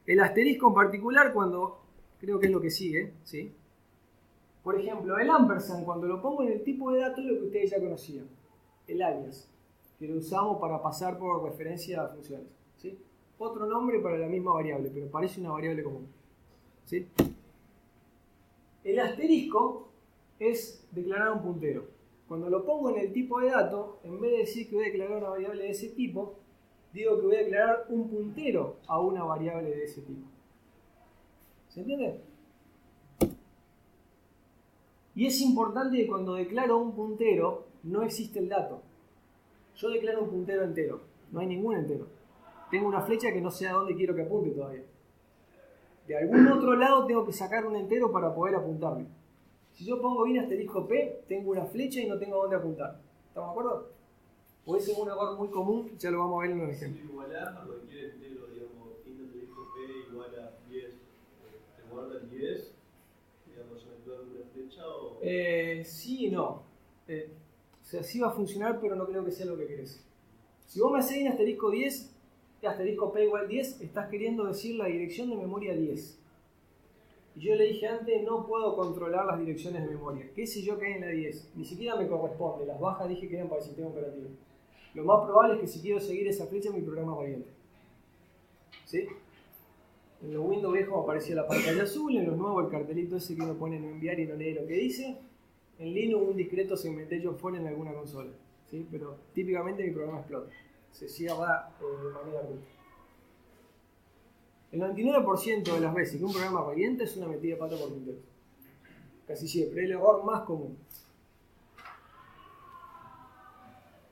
Speaker 1: El asterisco en particular, cuando creo que es lo que sigue, ¿sí? Por ejemplo, el ampersand, cuando lo pongo en el tipo de dato, es lo que ustedes ya conocían. El alias, que lo usamos para pasar por referencia a funciones. ¿Sí? Otro nombre para la misma variable, pero parece una variable común. ¿Sí? El asterisco es declarar un puntero. Cuando lo pongo en el tipo de dato, en vez de decir que voy a declarar una variable de ese tipo, digo que voy a declarar un puntero a una variable de ese tipo. ¿Se entiende? Y es importante que cuando declaro un puntero, no existe el dato. Yo declaro un puntero entero, no hay ningún entero. Tengo una flecha que no sé a dónde quiero que apunte todavía. De algún otro lado tengo que sacar un entero para poder apuntarle. Si yo pongo in asterisco P, tengo una flecha y no tengo a dónde apuntar. ¿Estamos de acuerdo? Pues ese es un error muy común, ya lo vamos a ver en un ejemplo.
Speaker 3: Si igualar a cualquier entero, digamos, int asterisco P igual a 10, ¿te guarda el 10? Digamos, en lugar de una flecha o...
Speaker 1: Sí y no. O sea, sí va a funcionar, pero no creo que sea lo que querés. Si vos me haces in asterisco 10, asterisco P igual 10, estás queriendo decir la dirección de memoria 10. Y yo le dije antes, no puedo controlar las direcciones de memoria. ¿Qué sé yo que hay en la 10? Ni siquiera me corresponde. Las bajas dije que eran para el sistema operativo. Lo más probable es que si quiero seguir esa flecha, mi programa reviente. ¿Sí? En los Windows viejos aparecía la pantalla azul, en los nuevos el cartelito ese que uno pone no enviar y no lee lo que dice. En Linux un discreto segmentation fault en alguna consola. ¿Sí? Pero típicamente mi programa explota. Se cierra de manera bruta. El 99% de las veces que un programa revienta es una metida de pata por punteros. Casi siempre, el error más común.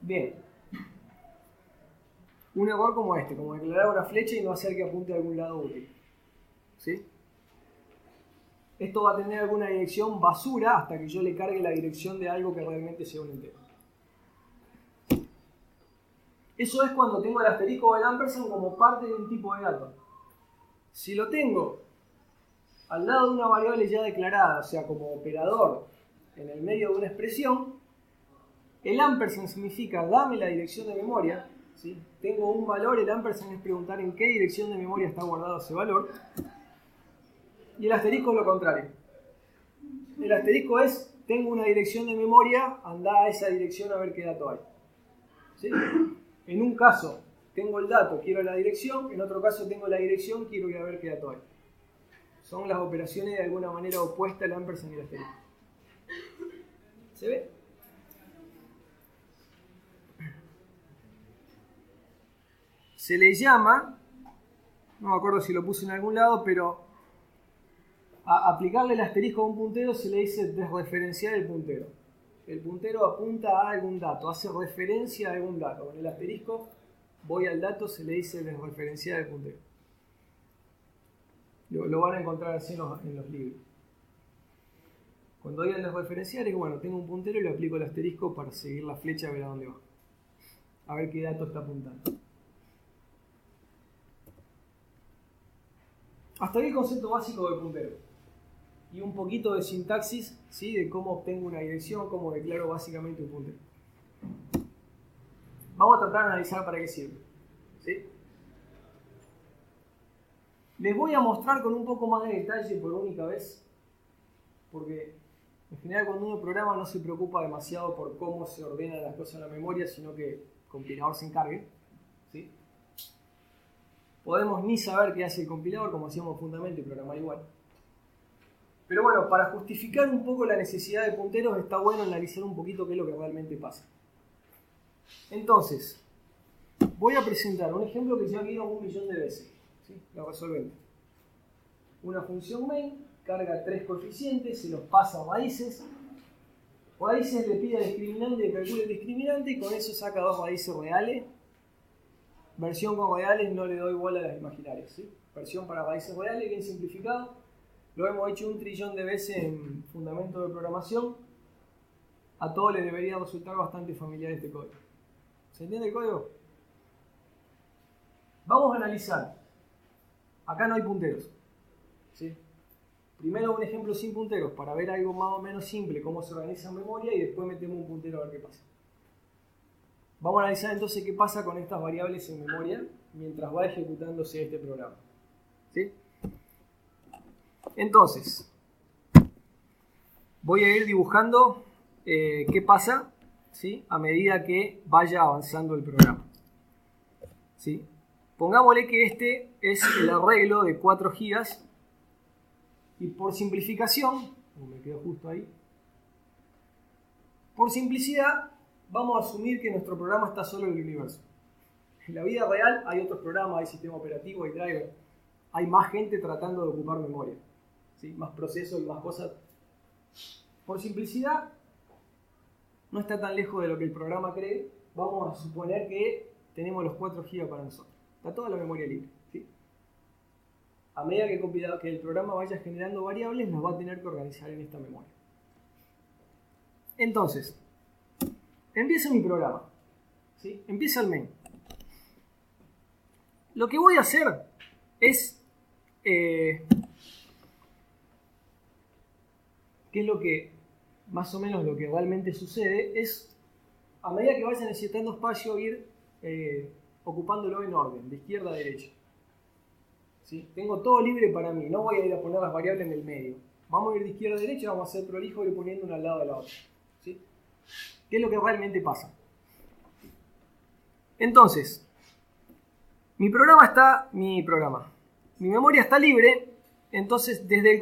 Speaker 1: Bien. Un error como este, como declarar una flecha y no hacer que apunte a algún lado útil. ¿Sí? Esto va a tener alguna dirección basura hasta que yo le cargue la dirección de algo que realmente sea un entero. Eso es cuando tengo el asterisco o el ampersand como parte de un tipo de dato. Si lo tengo al lado de una variable ya declarada, o sea, como operador en el medio de una expresión, el ampersand significa dame la dirección de memoria. ¿Sí? Tengo un valor, el ampersand es preguntar en qué dirección de memoria está guardado ese valor. Y el asterisco es lo contrario. El asterisco es, tengo una dirección de memoria, anda a esa dirección a ver qué dato hay. ¿Sí? En un caso tengo el dato, quiero la dirección, en otro caso tengo la dirección, quiero ir a ver qué dato hay. Son las operaciones de alguna manera opuestas al ampersand y el asterisco. ¿Se ve? Se le llama, no me acuerdo si lo puse en algún lado, pero a aplicarle el asterisco a un puntero se le dice desreferenciar el puntero. El puntero apunta a algún dato, hace referencia a algún dato. Con el asterisco voy al dato, se le dice desreferenciar el puntero. Lo van a encontrar así en los libros. Cuando digan desreferenciar es bueno, tengo un puntero y le aplico el asterisco para seguir la flecha a ver a dónde va. A ver qué dato está apuntando. Hasta ahí el concepto básico del puntero. Y un poquito de sintaxis, ¿sí? De cómo obtengo una dirección, cómo declaro básicamente un puntero. Vamos a tratar de analizar para qué sirve. ¿Sí? Les voy a mostrar con un poco más de detalle por única vez, porque en general cuando uno programa no se preocupa demasiado por cómo se ordenan las cosas en la memoria, sino que el compilador se encargue. ¿Sí? Podemos ni saber qué hace el compilador, como hacíamos fundamental y programar igual. Pero bueno, para justificar un poco la necesidad de punteros está bueno analizar un poquito qué es lo que realmente pasa. Entonces, voy a presentar un ejemplo que ya vieron 1.000.000 de veces. ¿Sí? Lo resolvemos. Una función main carga 3 coeficientes, se los pasa a raíces. Raíces le pide al discriminante que calcule el discriminante y con eso saca 2 raíces reales. Versión con reales no le doy bola a las imaginarias. ¿Sí? Versión para raíces reales, bien simplificado. Lo hemos hecho 1.000.000.000 de veces en fundamento de programación. A todos les debería resultar bastante familiar este código. ¿Se entiende el código? Vamos a analizar. Acá no hay punteros. ¿Sí? Primero un ejemplo sin punteros para ver algo más o menos simple, cómo se organiza en memoria, y después metemos un puntero a ver qué pasa. Vamos a analizar entonces qué pasa con estas variables en memoria mientras va ejecutándose este programa. ¿Sí? Entonces, voy a ir dibujando qué pasa, ¿sí? A medida que vaya avanzando el programa. ¿Sí? Pongámosle que este es el arreglo de 4 GB y por simplificación, me quedo justo ahí, por simplicidad vamos a asumir que nuestro programa está solo en el universo. En la vida real hay otros programas, hay sistema operativo, hay driver, hay más gente tratando de ocupar memoria. ¿Sí? Más procesos y más cosas. Por simplicidad, no está tan lejos de lo que el programa cree. Vamos a suponer que tenemos los 4 GB para nosotros. Está toda la memoria libre. ¿Sí? A medida que el programa vaya generando variables, nos va a tener que organizar en esta memoria. Entonces, empieza mi programa. ¿Sí? Empieza el main. Lo que voy a hacer es... ¿qué es lo que, más o menos lo que realmente sucede? Es, a medida que vaya necesitando espacio, ir ocupándolo en orden, de izquierda a derecha. ¿Sí? Tengo todo libre para mí, no voy a ir a poner las variables en el medio. Vamos a ir de izquierda a derecha, vamos a hacer prolijo y ir poniendo una al lado de la otra. ¿Sí? ¿Qué es lo que realmente pasa? Entonces, mi memoria está libre, entonces desde el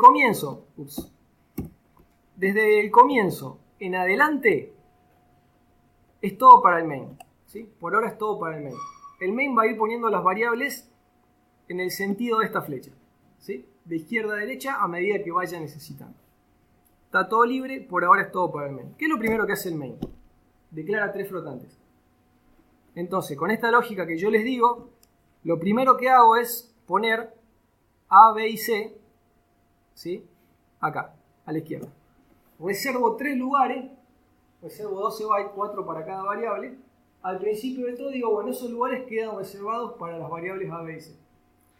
Speaker 1: comienzo en adelante es todo para el main. ¿Sí? Por ahora es todo para el main. El main va a ir poniendo las variables en el sentido de esta flecha. ¿Sí? De izquierda a derecha a medida que vaya necesitando. Está todo libre, por ahora es todo para el main. ¿Qué es lo primero que hace el main? Declara 3 flotantes. Entonces, con esta lógica que yo les digo, lo primero que hago es poner A, B y C, ¿sí? Acá, a la izquierda. Reservo 3 lugares, reservo 12 bytes, 4 para cada variable. Al principio de todo digo, bueno, esos lugares quedan reservados para las variables A, B y C.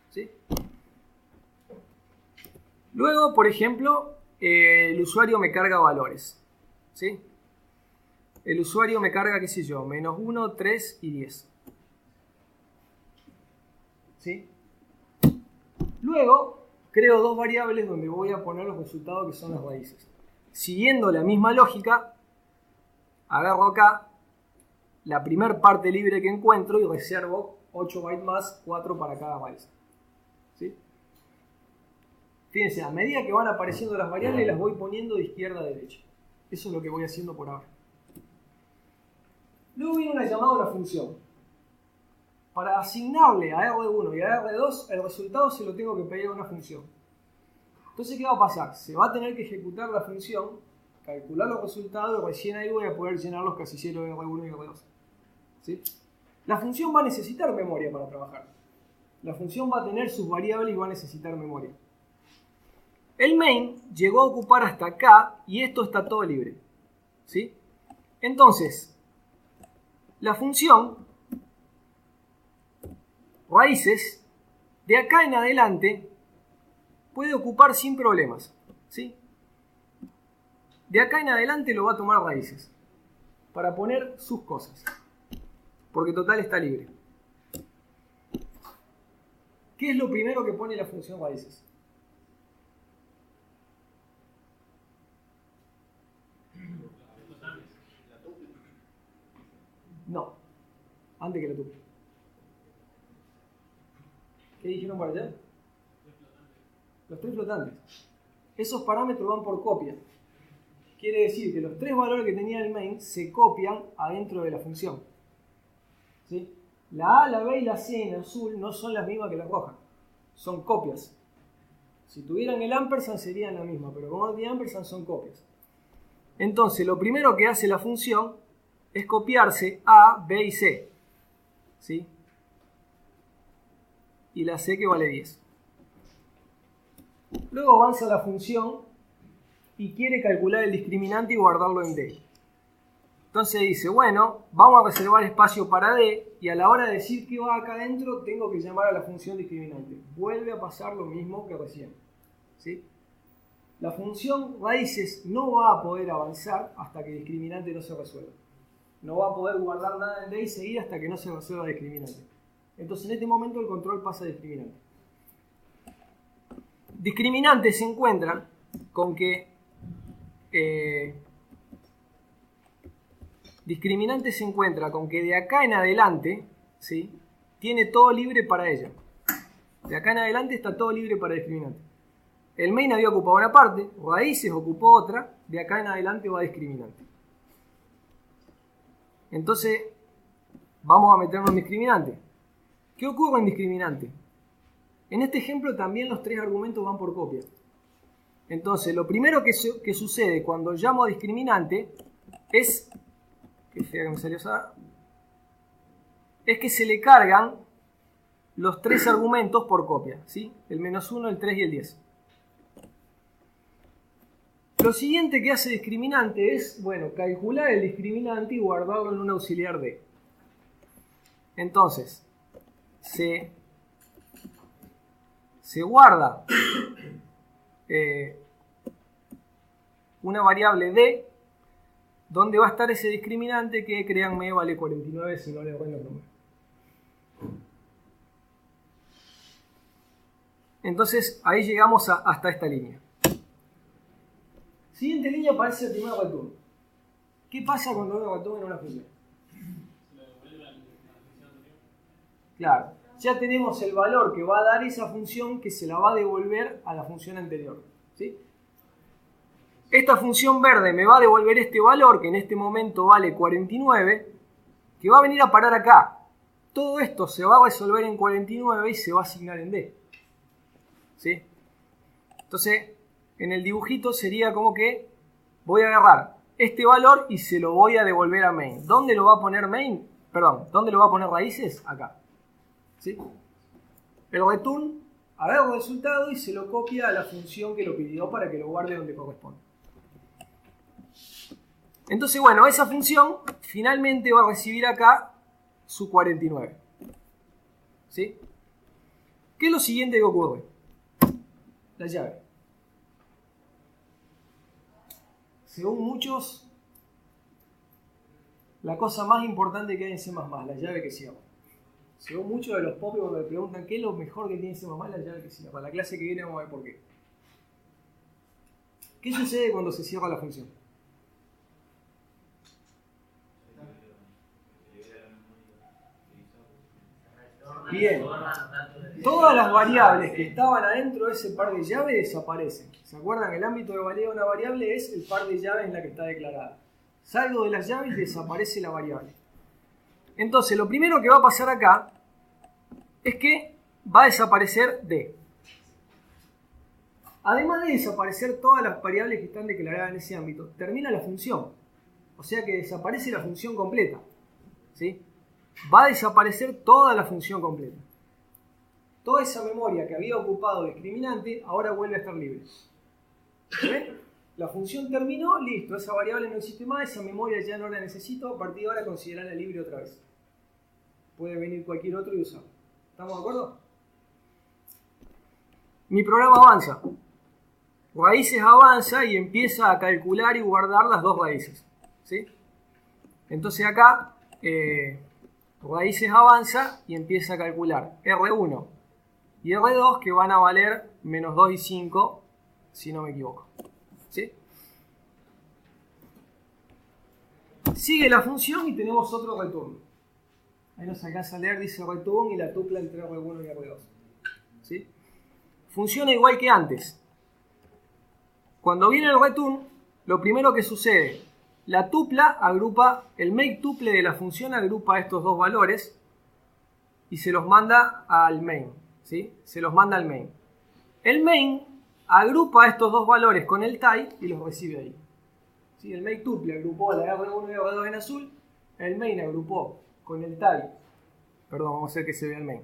Speaker 1: ¿Sí? Luego, por ejemplo, el usuario me carga valores. ¿Sí? El usuario me carga, qué sé yo, menos 1, 3 y 10. ¿Sí? Luego, creo 2 variables donde voy a poner los resultados que son las raíces. Siguiendo la misma lógica, agarro acá la primer parte libre que encuentro y reservo 8 bytes más, 4 para cada raíz. ¿Sí? Fíjense, a medida que van apareciendo las variables las voy poniendo de izquierda a derecha. Eso es lo que voy haciendo por ahora. Luego viene una llamada a una función. Para asignarle a R1 y a R2, el resultado se lo tengo que pedir a una función. Entonces, ¿qué va a pasar? Se va a tener que ejecutar la función, calcular los resultados y recién ahí voy a poder llenar los casilleros de R1 y R2. ¿Sí? La función va a necesitar memoria para trabajar. La función va a tener sus variables y va a necesitar memoria. El main llegó a ocupar hasta acá y esto está todo libre. ¿Sí? Entonces, la función raíces de acá en adelante puede ocupar sin problemas. ¿Sí? De acá en adelante lo va a tomar raíces para poner sus cosas. Porque total está libre. ¿Qué es lo primero que pone la función raíces? No, antes que la tuple. ¿Qué dijeron para allá? Los 3 flotantes. Esos parámetros van por copia. Quiere decir que los 3 valores que tenía el main se copian adentro de la función. ¿Sí? La A, la B y la C en azul no son las mismas que la roja. Son copias. Si tuvieran el ampersand serían la misma, pero como no tiene ampersand son copias. Entonces, lo primero que hace la función es copiarse A, B y C. ¿Sí? Y la C que vale 10. Luego avanza la función y quiere calcular el discriminante y guardarlo en D. Entonces dice, bueno, vamos a reservar espacio para D y a la hora de decir qué va acá adentro tengo que llamar a la función discriminante. Vuelve a pasar lo mismo que recién. ¿Sí? La función raíces no va a poder avanzar hasta que el discriminante no se resuelva. No va a poder guardar nada en D y seguir hasta que no se resuelva el discriminante. Entonces en este momento el control pasa a discriminante. Discriminante se encuentra con que de acá en adelante, ¿sí? Tiene todo libre para ella. De acá en adelante está todo libre para discriminante. El main había ocupado una parte, raíces ocupó otra, de acá en adelante va discriminante. Entonces, vamos a meternos en discriminante. ¿Qué ocurre en discriminante? En este ejemplo también los 3 argumentos van por copia. Entonces, lo primero que sucede cuando llamo a discriminante es... Qué fea que me salió esa... Es que se le cargan los 3 argumentos por copia, ¿sí? El -1, el 3 y el 10. Lo siguiente que hace discriminante es, bueno, calcular el discriminante y guardarlo en un auxiliar D. Entonces, se guarda una variable D donde va a estar ese discriminante que, créanme, vale 49 si no le doy los números. Entonces, ahí llegamos hasta esta línea. Siguiente línea aparece el primer return. ¿Qué pasa cuando uno return en una función? Claro, ya tenemos el valor que va a dar esa función que se la va a devolver a la función anterior. ¿Sí? Esta función verde me va a devolver este valor, que en este momento vale 49, que va a venir a parar acá. Todo esto se va a resolver en 49 y se va a asignar en D. ¿Sí? Entonces, en el dibujito sería como que voy a agarrar este valor y se lo voy a devolver a main. ¿Dónde lo va a poner main? Perdón, ¿dónde lo va a poner raíces? Acá. ¿Sí? El return agarra el resultado y se lo copia a la función que lo pidió para que lo guarde donde corresponde. Entonces, bueno, esa función finalmente va a recibir acá su 49. ¿Sí? ¿Qué es lo siguiente que ocurre? La llave. Según muchos, la cosa más importante que hay en C++, la llave que cierra. Según muchos de los popes cuando me preguntan qué es lo mejor que tiene C++, la llave que cierra. La clase que viene vamos a ver por qué. ¿Qué sucede cuando se cierra la función? Bien, todas las variables que estaban adentro de ese par de llaves desaparecen. ¿Se acuerdan? El ámbito de validez de una variable es el par de llaves en la que está declarada. Salgo de las llaves y desaparece la variable. Entonces, lo primero que va a pasar acá es que va a desaparecer D. Además de desaparecer todas las variables que están declaradas en ese ámbito, termina la función. O sea que desaparece la función completa. ¿Sí? Va a desaparecer toda la función completa. Toda esa memoria que había ocupado el discriminante ahora vuelve a estar libre. ¿Ven? La función terminó, listo, esa variable no existe más, esa memoria ya no la necesito, a partir de ahora considerarla libre otra vez. Puede venir cualquier otro y usarlo. ¿Estamos de acuerdo? Mi programa avanza. Raíces avanza y empieza a calcular y guardar las dos raíces. ¿Sí? Entonces acá raíces avanza y empieza a calcular R1 y R2 que van a valer menos 2 y 5 si no me equivoco. ¿Sí? Sigue la función y tenemos otro return. Ahí nos alcanza a leer, dice return y la tupla entre R1 y R2. ¿Sí? Funciona igual que antes. Cuando viene el return, lo primero que sucede, la tupla agrupa, el make tuple de la función agrupa estos dos valores y se los manda al main. ¿Sí? Se los manda al main. El main agrupa estos dos valores con el type y los recibe ahí. ¿Sí? El make tuple agrupó la R1 y R2 en azul, el main agrupó con el type, perdón, vamos a hacer que se vea el main.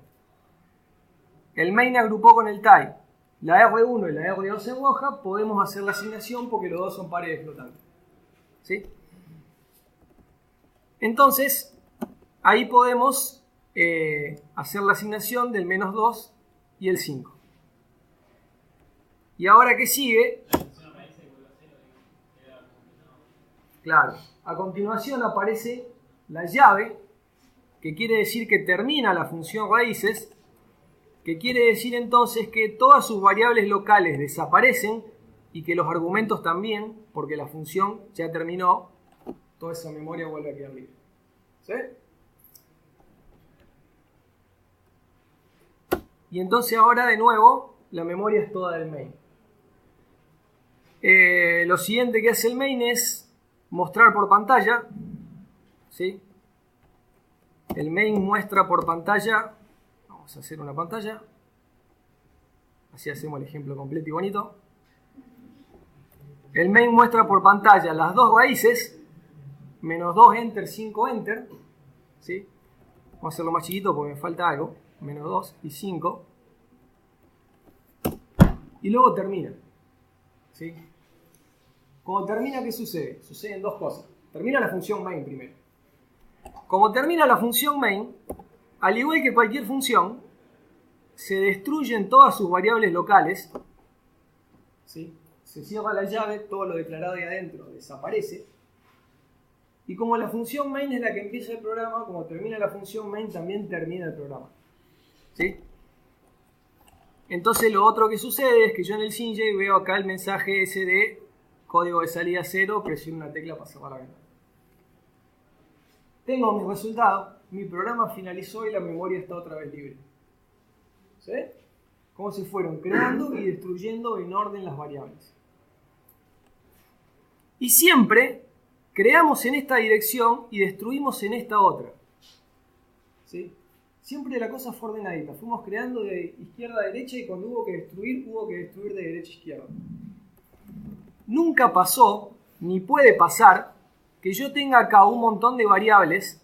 Speaker 1: El main agrupó con el type la R1 y la R2 en roja, podemos hacer la asignación porque los dos son pares de flotantes. ¿Sí? Entonces, ahí podemos hacer la asignación del menos 2 y el 5. Y ahora que sigue, claro, a continuación aparece la llave, que quiere decir que termina la función raíces, que quiere decir entonces que todas sus variables locales desaparecen y que los argumentos también, porque la función ya terminó, toda esa memoria vuelve a quedar libre. ¿Sí? Y entonces ahora de nuevo la memoria es toda del main. Lo siguiente que hace el main es mostrar por pantalla. ¿Sí? El main muestra por pantalla. Vamos a hacer una pantalla. Así hacemos el ejemplo completo y bonito. El main muestra por pantalla las dos raíces, menos 2 enter, 5 enter. ¿Sí? Vamos a hacerlo más chiquito porque me falta algo. Menos 2 y 5. Y luego termina. ¿Sí? Cuando termina, ¿qué sucede? Suceden dos cosas. Termina la función main primero. Como termina la función main, al igual que cualquier función, se destruyen todas sus variables locales, ¿sí? Se cierra la llave, todo lo declarado ahí adentro desaparece. Y como la función main es la que empieza el programa, como termina la función main, también termina el programa. ¿Sí? Entonces lo otro que sucede es que yo en el Synj veo acá el mensaje ese de código de salida 0, presiono una tecla para cerrar la ventana. Tengo mi resultado, mi programa finalizó y la memoria está otra vez libre. ¿Sí? Cómo se fueron creando y destruyendo en orden las variables. Y siempre creamos en esta dirección y destruimos en esta otra. ¿Sí? Siempre la cosa fue ordenadita. Fuimos creando de izquierda a derecha y cuando hubo que destruir de derecha a izquierda. Nunca pasó, ni puede pasar, que yo tenga acá un montón de variables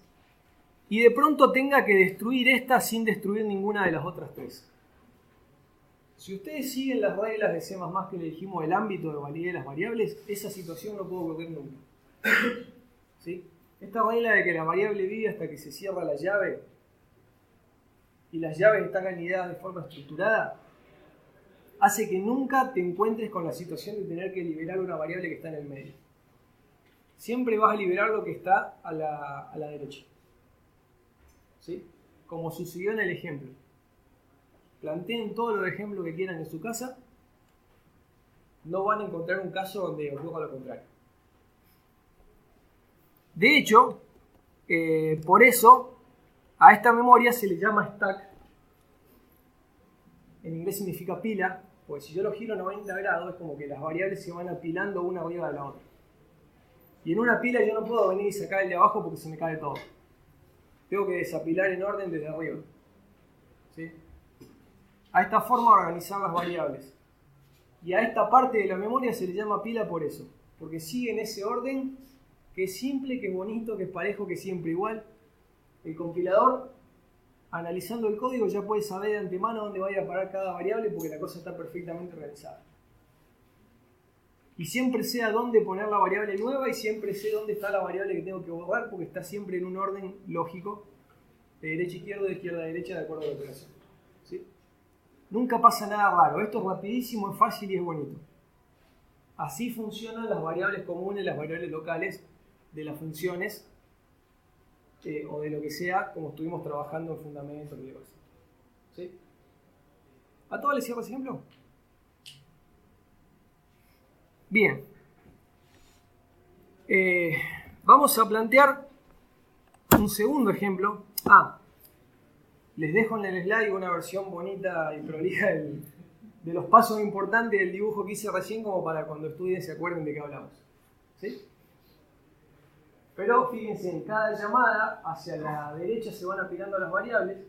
Speaker 1: y de pronto tenga que destruir esta sin destruir ninguna de las otras tres. Si ustedes siguen las reglas de C++ que le dijimos del ámbito de validez de las variables, esa situación no puede ocurrir nunca. ¿Sí? Esta regla de que la variable vive hasta que se cierra la llave y las llaves están anidadas de forma estructurada, hace que nunca te encuentres con la situación de tener que liberar una variable que está en el medio. Siempre vas a liberar lo que está a la derecha. ¿Sí? Como sucedió en el ejemplo. Planteen todos los ejemplos que quieran en su casa. No van a encontrar un caso donde ocurra lo contrario. De hecho, por eso a esta memoria se le llama stack. En inglés significa pila, porque si yo lo giro 90 grados es como que las variables se van apilando una arriba de la otra. Y en una pila yo no puedo venir y sacar el de abajo porque se me cae todo. Tengo que desapilar en orden desde arriba. ¿Sí? A esta forma de organizar las variables. Y a esta parte de la memoria se le llama pila por eso. Porque sigue en ese orden que es simple, que es bonito, que es parejo, que es siempre igual. El compilador, analizando el código, ya puede saber de antemano dónde va a ir a parar cada variable porque la cosa está perfectamente organizada. Y siempre sé a dónde poner la variable nueva y siempre sé dónde está la variable que tengo que borrar porque está siempre en un orden lógico de derecha a izquierda, de izquierda a derecha, de acuerdo a la operación. ¿Sí? Nunca pasa nada raro. Esto es rapidísimo, es fácil y es bonito. Así funcionan las variables comunes, las variables locales de las funciones o de lo que sea, como estuvimos trabajando en fundamentos y demás. ¿Sí? ¿A todos les cierro ese ejemplo? Bien. Vamos a plantear un segundo ejemplo. Les dejo en el slide una versión bonita y prolija de los pasos importantes del dibujo que hice recién, como para cuando estudien se acuerden de qué hablamos. ¿Sí? Pero fíjense, en cada llamada hacia la derecha se van apilando las variables.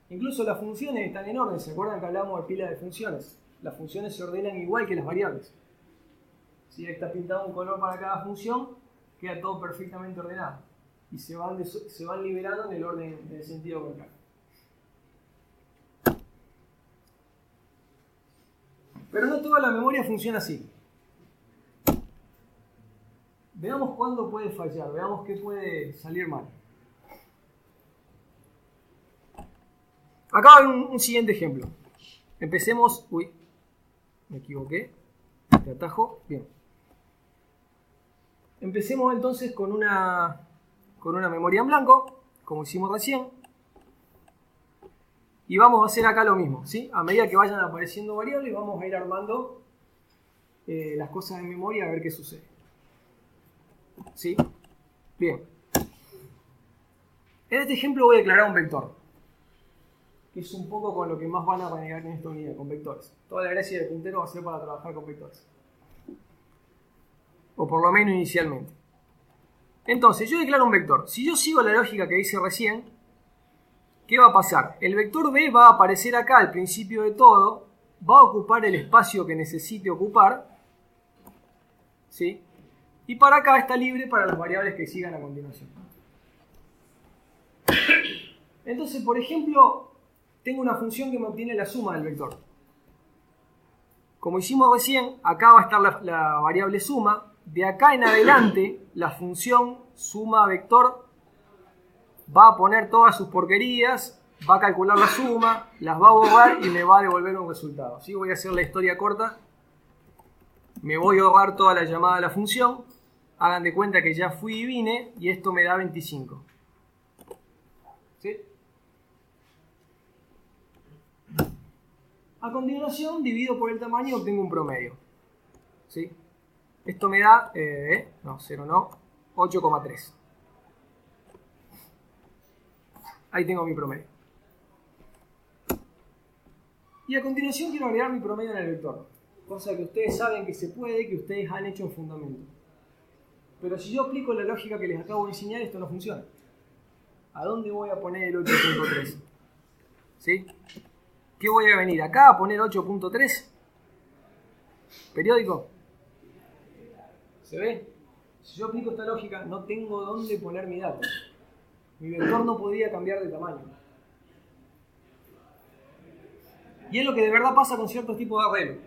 Speaker 1: Incluso las funciones están en orden. ¿Se acuerdan que hablamos de pila de funciones? Las funciones se ordenan igual que las variables. Si está pintado un color para cada función, queda todo perfectamente ordenado. Y se van liberando en el orden, en el sentido contrario. Pero no toda la memoria funciona así. Veamos cuándo puede fallar, veamos qué puede salir mal. Acá hay un siguiente ejemplo. Empecemos. Uy, me equivoqué. Te atajo. Bien. Empecemos entonces con una memoria en blanco, como hicimos recién. Y vamos a hacer acá lo mismo, ¿sí? A medida que vayan apareciendo variables, vamos a ir armando las cosas en memoria a ver qué sucede. ¿Sí? Bien. En este ejemplo voy a declarar un vector, que es un poco con lo que más van a manejar en esta unidad, con vectores. Toda la gracia del puntero va a ser para trabajar con vectores. O por lo menos inicialmente. Entonces, yo declaro un vector. Si yo sigo la lógica que hice recién, ¿qué va a pasar? El vector B va a aparecer acá al principio de todo, va a ocupar el espacio que necesite ocupar, ¿sí? Y para acá está libre para las variables que sigan a continuación. Entonces, por ejemplo, tengo una función que me obtiene la suma del vector. Como hicimos recién, acá va a estar la variable suma, de acá en adelante, la función suma vector va a poner todas sus porquerías, va a calcular la suma, las va a borrar y me va a devolver un resultado. ¿Sí? Voy a hacer la historia corta. Me voy a ahorrar toda la llamada a la función. Hagan de cuenta que ya fui y vine y esto me da 25. ¿Sí? A continuación, divido por el tamaño y obtengo un promedio. ¿Sí? Esto me da, 8,3. Ahí tengo mi promedio. Y a continuación quiero agregar mi promedio en el vector. Cosa que ustedes saben que se puede, que ustedes han hecho en fundamento. Pero si yo aplico la lógica que les acabo de enseñar, esto no funciona. ¿A dónde voy a poner el 8.3? ¿Sí? ¿Qué voy a venir acá a poner 8.3? ¿Periódico? ¿Se ve? Si yo aplico esta lógica, no tengo dónde poner mi dato. Mi vector no podría cambiar de tamaño. Y es lo que de verdad pasa con ciertos tipos de arreglo.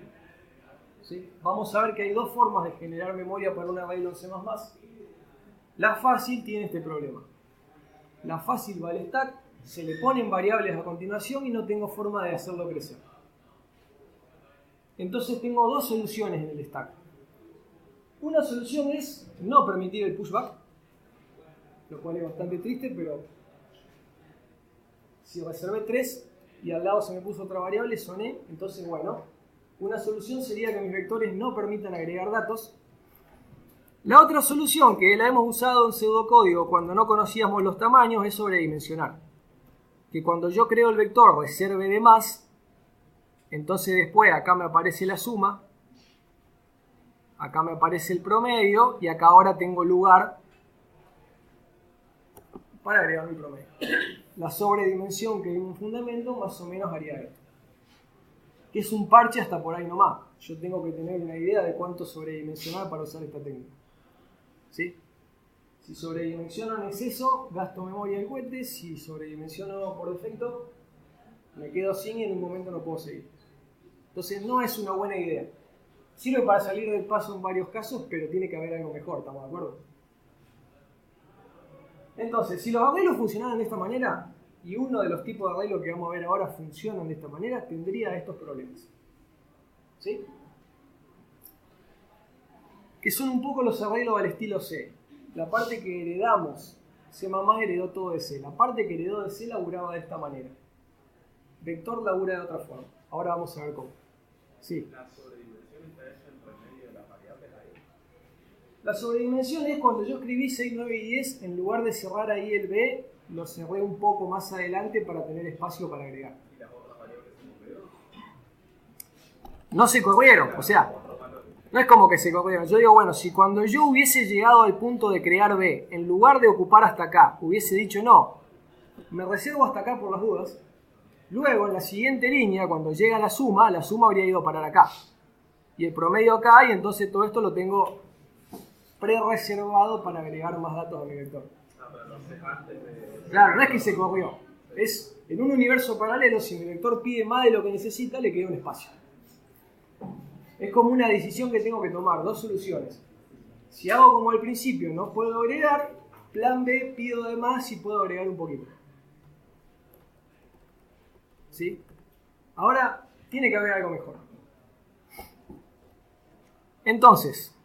Speaker 1: ¿Sí? Vamos a ver que hay dos formas de generar memoria para un arreglo en C++. La fácil tiene este problema. La fácil va al stack, se le ponen variables a continuación y no tengo forma de hacerlo crecer. Entonces tengo dos soluciones en el stack. Una solución es no permitir el pushback, lo cual es bastante triste, pero si reservé 3 y al lado se me puso otra variable, soné, entonces bueno, una solución sería que mis vectores no permitan agregar datos. La otra solución, que la hemos usado en pseudocódigo cuando no conocíamos los tamaños, es sobredimensionar. Que cuando yo creo el vector reserve de más, entonces después acá me aparece la suma, acá me aparece el promedio y acá ahora tengo lugar para agregar mi promedio. La sobredimensión que vimos en fundamento más o menos haría esto. Que es un parche hasta por ahí nomás. Yo tengo que tener una idea de cuánto sobredimensionar para usar esta técnica. ¿Sí? Si sobredimensiono en exceso, gasto memoria del cohete. Si sobredimensiono por defecto, me quedo sin y en un momento no puedo seguir. Entonces no es una buena idea. Sirve para salir del paso en varios casos, pero tiene que haber algo mejor, ¿estamos de acuerdo? Entonces, si los arreglos funcionaran de esta manera, y uno de los tipos de arreglos que vamos a ver ahora funcionan de esta manera, tendría estos problemas. ¿Sí? Que son un poco los arreglos al estilo C. La parte que heredamos, C++ heredó todo de C. La parte que heredó de C laburaba de esta manera. Vector labura de otra forma. Ahora vamos a ver cómo. Sí.
Speaker 4: La sobredimensión está hecha entre medio de las variables ahí.
Speaker 1: La sobredimensión es cuando yo escribí 6, 9 y 10, en lugar de cerrar ahí el B, lo cerré un poco más adelante para tener espacio para agregar.
Speaker 4: ¿Y las otras variables se corrieron?
Speaker 1: No se corrieron, o sea, no es como que se corrieron. Yo digo, bueno, si cuando yo hubiese llegado al punto de crear B, en lugar de ocupar hasta acá, hubiese dicho no, me reservo hasta acá por las dudas, luego en la siguiente línea, cuando llega la suma habría ido a parar acá. Y el promedio acá, y entonces todo esto lo tengo pre-reservado para agregar más datos a mi vector. Claro, no es que se corrió. Es en un universo paralelo, si mi vector pide más de lo que necesita, le queda un espacio. Es como una decisión que tengo que tomar, dos soluciones. Si hago como al principio, no puedo agregar, plan B, pido de más y puedo agregar un poquito. ¿Sí? Ahora, tiene que haber algo mejor. Entonces,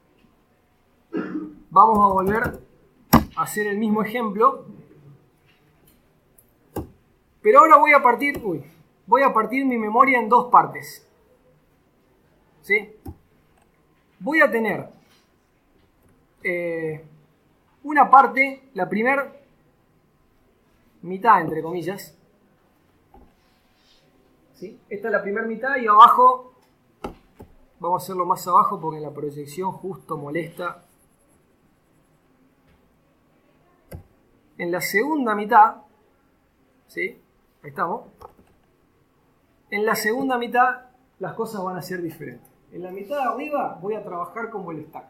Speaker 1: vamos a volver a hacer el mismo ejemplo. Pero ahora voy a partir mi memoria en dos partes. ¿Sí? Voy a tener una parte, la primera mitad, entre comillas. ¿Sí? Esta es la primera mitad y abajo, vamos a hacerlo más abajo porque en la proyección justo molesta. En la segunda mitad, ¿sí? Ahí estamos. En la segunda mitad las cosas van a ser diferentes. En la mitad de arriba voy a trabajar como el stack.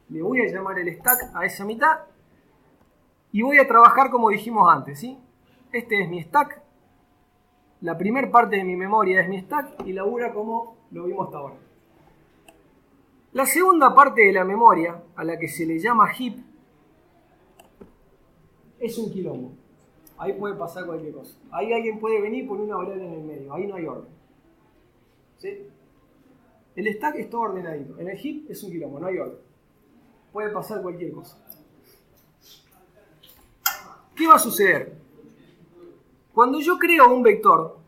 Speaker 1: Le voy a llamar el stack a esa mitad y voy a trabajar como dijimos antes, ¿sí? Este es mi stack. La primera parte de mi memoria es mi stack y labura como lo vimos hasta ahora. La segunda parte de la memoria, a la que se le llama heap, es un quilombo. Ahí puede pasar cualquier cosa. Ahí alguien puede venir y poner una variable en el medio. Ahí no hay orden. ¿Sí? El stack es todo ordenadito. En el heap es un quilombo, no hay orden. Puede pasar cualquier cosa. ¿Qué va a suceder? Cuando yo creo un vector,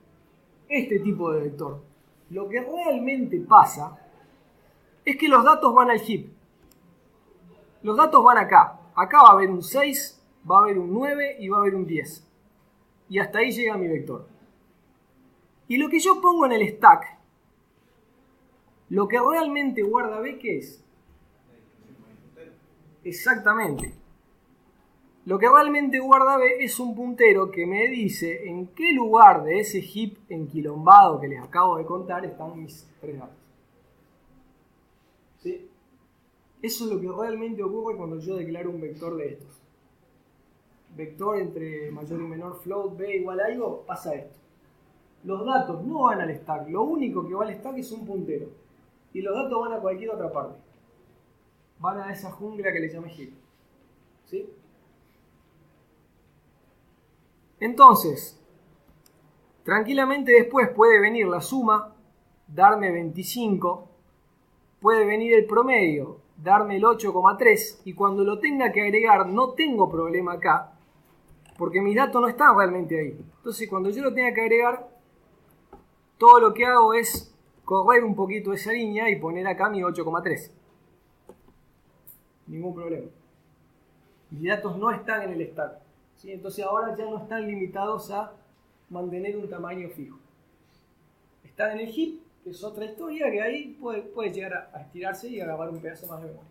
Speaker 1: este tipo de vector, lo que realmente pasa es que los datos van al heap. Los datos van acá. Acá va a haber un 6, va a haber un 9 y va a haber un 10. Y hasta ahí llega mi vector. Y lo que yo pongo en el stack, lo que realmente guarda B, ¿qué es? Exactamente. Lo que realmente guarda B es un puntero que me dice en qué lugar de ese heap enquilombado que les acabo de contar están mis tres datos. ¿Sí? Eso es lo que realmente ocurre cuando yo declaro un vector de estos. Vector entre mayor y menor, float, B igual a algo, pasa esto. Los datos no van al stack, lo único que va al stack es un puntero. Y los datos van a cualquier otra parte. Van a esa jungla que le llamé heap. ¿Sí? Entonces, tranquilamente después puede venir la suma, darme 25, puede venir el promedio, darme el 8,3, y cuando lo tenga que agregar no tengo problema acá, porque mis datos no están realmente ahí. Entonces cuando yo lo tenga que agregar, todo lo que hago es correr un poquito esa línea y poner acá mi 8,3. Ningún problema. Mis datos no están en el stack. ¿Sí? Entonces ahora ya no están limitados a mantener un tamaño fijo. Están en el heap, que es otra historia, que ahí puede llegar a estirarse y agarrar un pedazo más de memoria.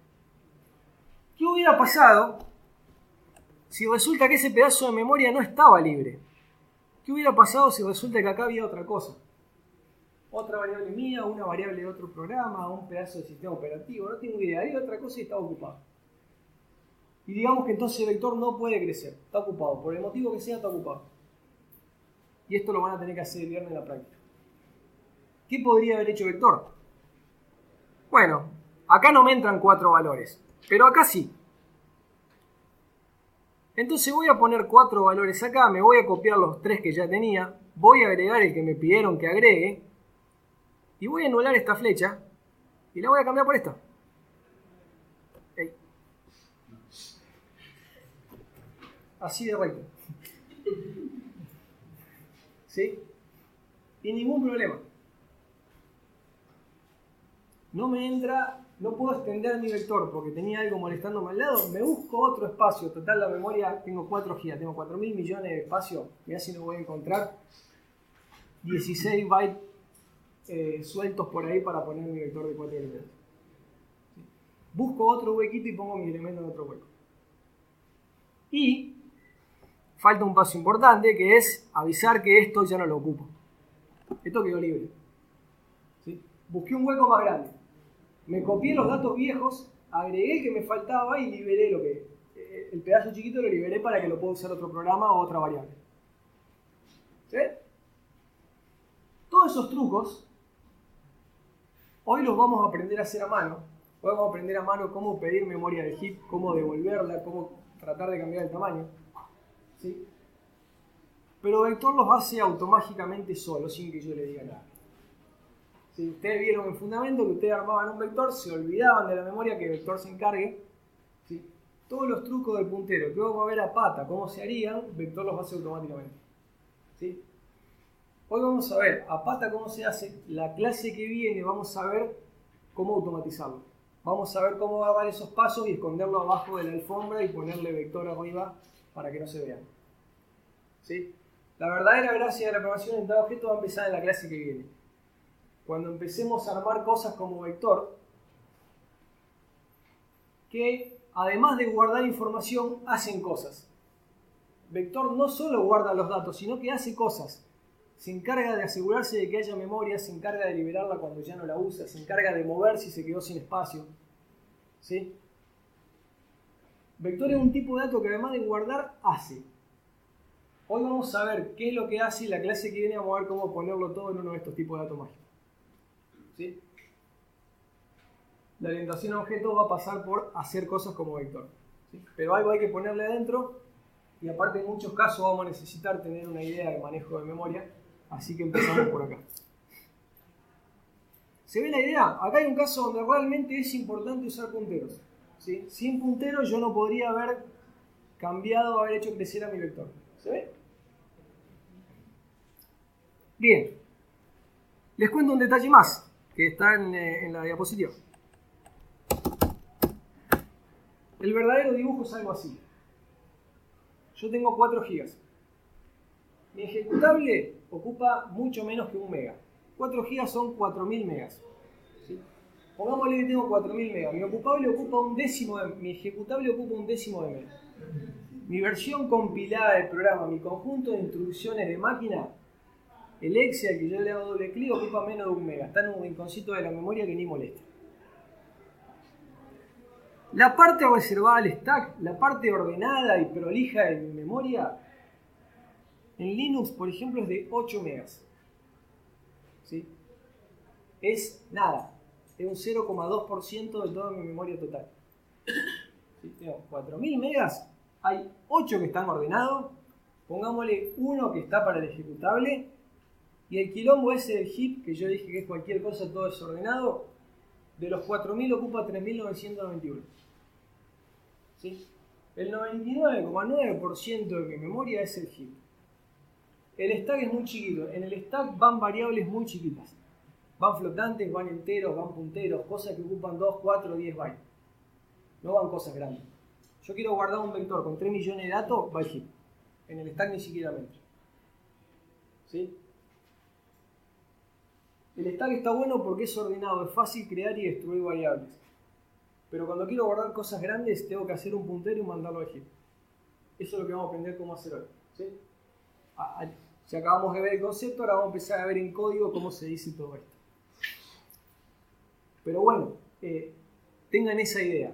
Speaker 1: ¿Qué hubiera pasado si resulta que ese pedazo de memoria no estaba libre? ¿Qué hubiera pasado si resulta que acá había otra cosa? Otra variable mía, una variable de otro programa, un pedazo de sistema operativo, no tengo idea, hay otra cosa y estaba ocupado. Y digamos que entonces el vector no puede crecer, está ocupado, por el motivo que sea está ocupado. Y esto lo van a tener que hacer el viernes en la práctica. ¿Qué podría haber hecho vector? Bueno, acá no me entran 4 valores, pero acá sí. Entonces voy a poner 4 valores acá, me voy a copiar los 3 que ya tenía, voy a agregar el que me pidieron que agregue, y voy a anular esta flecha, y la voy a cambiar por esta. Hey. Así de recto. ¿Sí? Y ningún problema. No me entra, no puedo extender mi vector porque tenía algo molestándome al lado. Me busco otro espacio. Total, la memoria, tengo 4 GB, tengo 4.000 millones de espacio. Mirá si no voy a encontrar 16 bytes sueltos por ahí para poner mi vector de 4 elementos. ¿Sí? Busco otro huequito y pongo mi elemento en otro hueco. Y falta un paso importante, que es avisar que esto ya no lo ocupo. Esto quedó libre. ¿Sí? Busqué un hueco más grande. Me copié los datos viejos, agregué el que me faltaba y liberé lo que... el pedazo chiquito lo liberé para que lo pueda usar otro programa o otra variable. ¿Sí? Todos esos trucos hoy los vamos a aprender a hacer a mano. Hoy vamos a aprender a mano cómo pedir memoria del heap, cómo devolverla, cómo tratar de cambiar el tamaño. ¿Sí? Pero vector los hace automáticamente solo, sin que yo le diga nada. Si ustedes vieron en fundamento que ustedes armaban un vector, se olvidaban de la memoria, que el vector se encargue. ¿Sí? Todos los trucos del puntero que vamos a ver a pata cómo se harían, vector los hace automáticamente. ¿Sí? Hoy vamos a ver a pata cómo se hace. La clase que viene vamos a ver cómo automatizarlo. Vamos a ver cómo dar esos pasos y esconderlo abajo de la alfombra y ponerle vector arriba para que no se vean. ¿Sí? La verdadera gracia de la programación orientada a objetos va a empezar en la clase que viene. Cuando empecemos a armar cosas como vector, que además de guardar información, hacen cosas. Vector no solo guarda los datos, sino que hace cosas. Se encarga de asegurarse de que haya memoria, se encarga de liberarla cuando ya no la usa, se encarga de mover si se quedó sin espacio. ¿Sí? Vector es un tipo de dato que además de guardar, hace. Hoy vamos a ver qué es lo que hace y la clase que viene vamos a ver cómo ponerlo todo en uno de estos tipos de datos mágicos. ¿Sí? la orientación a objetos va a pasar por hacer cosas como vector, ¿sí? Pero algo hay que ponerle adentro y aparte en muchos casos vamos a necesitar tener una idea de manejo de memoria, así que empezamos por acá. ¿Se ve la idea? Acá hay un caso donde realmente es importante usar punteros, ¿sí? Sin punteros yo no podría haber cambiado, haber hecho crecer a mi vector. ¿Se ve? Bien. Les cuento un detalle más que está en la diapositiva. El verdadero dibujo es algo así. Yo tengo 4 GB. Mi ejecutable ocupa mucho menos que 1 mega. 4 GB son 4000 megas. ¿Sí? Pongámosle que tengo 4000 megas. Mi ejecutable ocupa un décimo de mega. Mi versión compilada del programa, mi conjunto de instrucciones de máquina, el exe al que yo le hago doble clic ocupa menos de 1 mega. Está en un rinconcito de la memoria que ni molesta. La parte reservada al stack, la parte ordenada y prolija de mi memoria, en Linux, por ejemplo, es de 8 megas. ¿Sí? Es nada. Es un 0,2% de toda mi memoria total. ¿Sí? Tengo 4000 megas, hay 8 que están ordenados, pongámosle 1 que está para el ejecutable, y el quilombo ese del heap, que yo dije que es cualquier cosa todo desordenado, de los 4000 ocupa 3991. ¿Sí? El 99,9% de mi memoria es el heap. El stack es muy chiquito. En el stack van variables muy chiquitas. Van flotantes, van enteros, van punteros, cosas que ocupan 2, 4, 10 bytes. No van cosas grandes. Yo quiero guardar un vector con 3 millones de datos, va al heap. En el stack ni siquiera me entra. ¿Sí? El stack está bueno porque es ordenado, es fácil crear y destruir variables. Pero cuando quiero guardar cosas grandes, tengo que hacer un puntero y mandarlo al heap. Eso es lo que vamos a aprender cómo hacer hoy. ¿Sí? Si acabamos de ver el concepto, ahora vamos a empezar a ver en código cómo se dice todo esto. Pero bueno, tengan esa idea.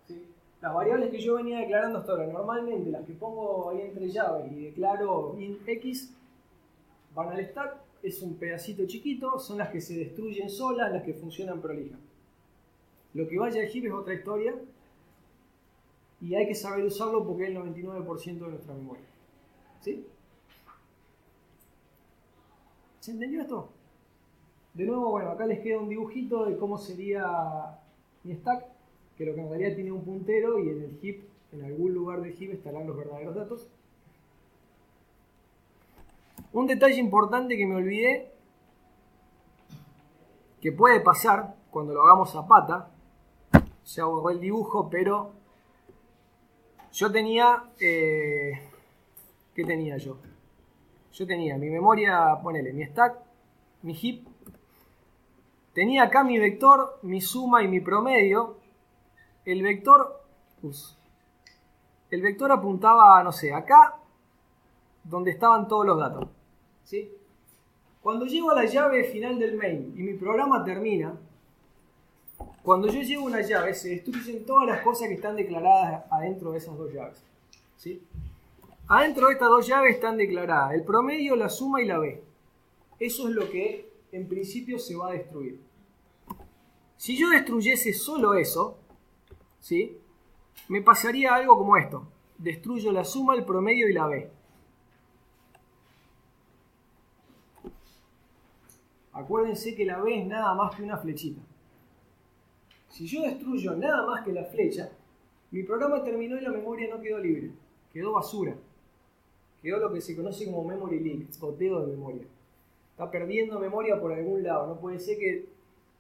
Speaker 1: ¿Sí? Las variables que yo venía declarando hasta ahora, normalmente las que pongo ahí entre llaves y declaro int x, van al stack, es un pedacito chiquito, son las que se destruyen solas, las que funcionan prolijas. Lo que vaya al heap es otra historia y hay que saber usarlo porque es el 99% de nuestra memoria. ¿Sí? ¿Se entendió esto? De nuevo, bueno, acá les queda un dibujito de cómo sería mi stack, que lo que en realidad tiene un puntero y en el heap, en algún lugar del heap estarán los verdaderos datos. Un detalle importante que me olvidé, que puede pasar cuando lo hagamos a pata, ya borré el dibujo, pero yo tenía, ¿qué tenía yo? Yo tenía mi memoria, ponele, mi stack, mi heap, tenía acá mi vector, mi suma y mi promedio. El vector apuntaba, no sé, acá, donde estaban todos los datos. ¿Sí? Cuando llego a la llave final del main y mi programa termina, cuando yo llego a una llave se destruyen todas las cosas que están declaradas adentro de esas dos llaves. ¿Sí? Adentro de estas dos llaves están declaradas el promedio, la suma y la b. Eso es lo que en principio se va a destruir. Si yo destruyese solo eso, ¿sí? Me pasaría algo como esto. Destruyo la suma, el promedio y la b. Acuérdense que la b es nada más que una flechita. Si yo destruyo nada más que la flecha, mi programa terminó y la memoria no quedó libre. Quedó basura. Quedó lo que se conoce como memory leak, goteo de memoria. Está perdiendo memoria por algún lado. No puede ser que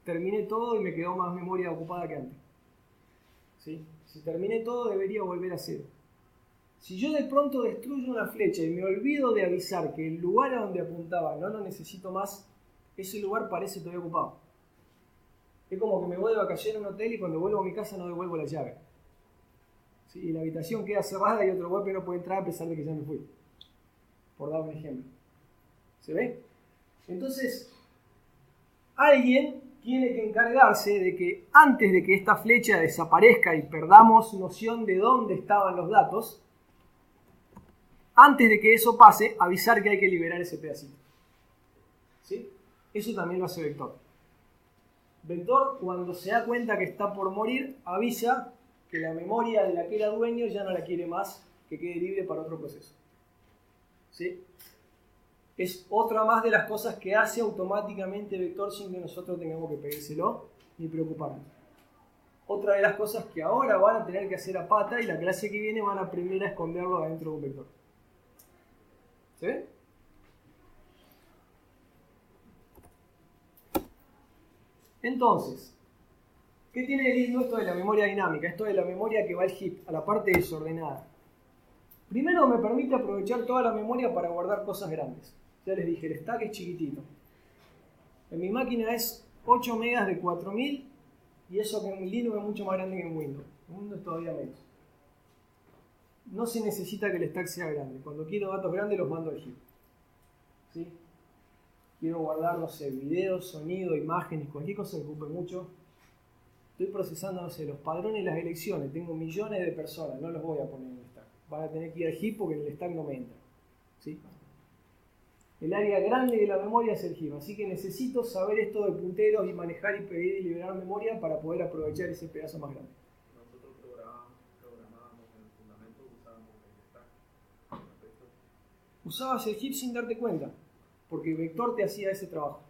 Speaker 1: terminé todo y me quedó más memoria ocupada que antes. ¿Sí? Si terminé todo, debería volver a cero. Si yo de pronto destruyo una flecha y me olvido de avisar que el lugar a donde apuntaba no lo necesito más, ese lugar parece todavía ocupado. Es como que me voy de vacaciones a un hotel y cuando vuelvo a mi casa no devuelvo la llave. ¿Sí? Y la habitación queda cerrada y otro golpe no puede entrar a pesar de que ya me fui. Por dar un ejemplo. ¿Se ve? Entonces, alguien tiene que encargarse de que antes de que esta flecha desaparezca y perdamos noción de dónde estaban los datos, antes de que eso pase, avisar que hay que liberar ese pedacito. ¿Sí? Eso también lo hace vector. Vector, cuando se da cuenta que está por morir, avisa que la memoria de la que era dueño ya no la quiere más, que quede libre para otro proceso. ¿Sí? Es otra más de las cosas que hace automáticamente Vector sin que nosotros tengamos que pedírselo ni preocuparnos. Otra de las cosas que ahora van a tener que hacer a pata y la clase que viene van a aprender a esconderlo adentro de un vector. ¿Se ve? Entonces, ¿qué tiene de lindo esto de la memoria dinámica? Esto de la memoria que va al heap, a la parte desordenada. Primero me permite aprovechar toda la memoria para guardar cosas grandes. Ya les dije, el stack es chiquitito. En mi máquina es 8 megas de 4000 y eso que en Linux es mucho más grande que en Windows. En Windows todavía menos. No se necesita que el stack sea grande. Cuando quiero datos grandes los mando al heap. ¿Sí? Quiero guardar, no sé, videos, sonido, imágenes, cualquier cosa que ocupe mucho. Estoy procesando, no sé, los padrones y las elecciones. Tengo millones de personas, no los voy a poner en el stack. Van a tener que ir al heap porque en el stack no me entra. ¿Sí? El área grande de la memoria es el heap, así que necesito saber esto de punteros y manejar y pedir y liberar memoria para poder aprovechar ese pedazo más grande.
Speaker 4: Nosotros programábamos en el fundamento, usábamos el stack.
Speaker 1: Usabas el heap sin darte cuenta, porque Vector te hacía ese trabajo.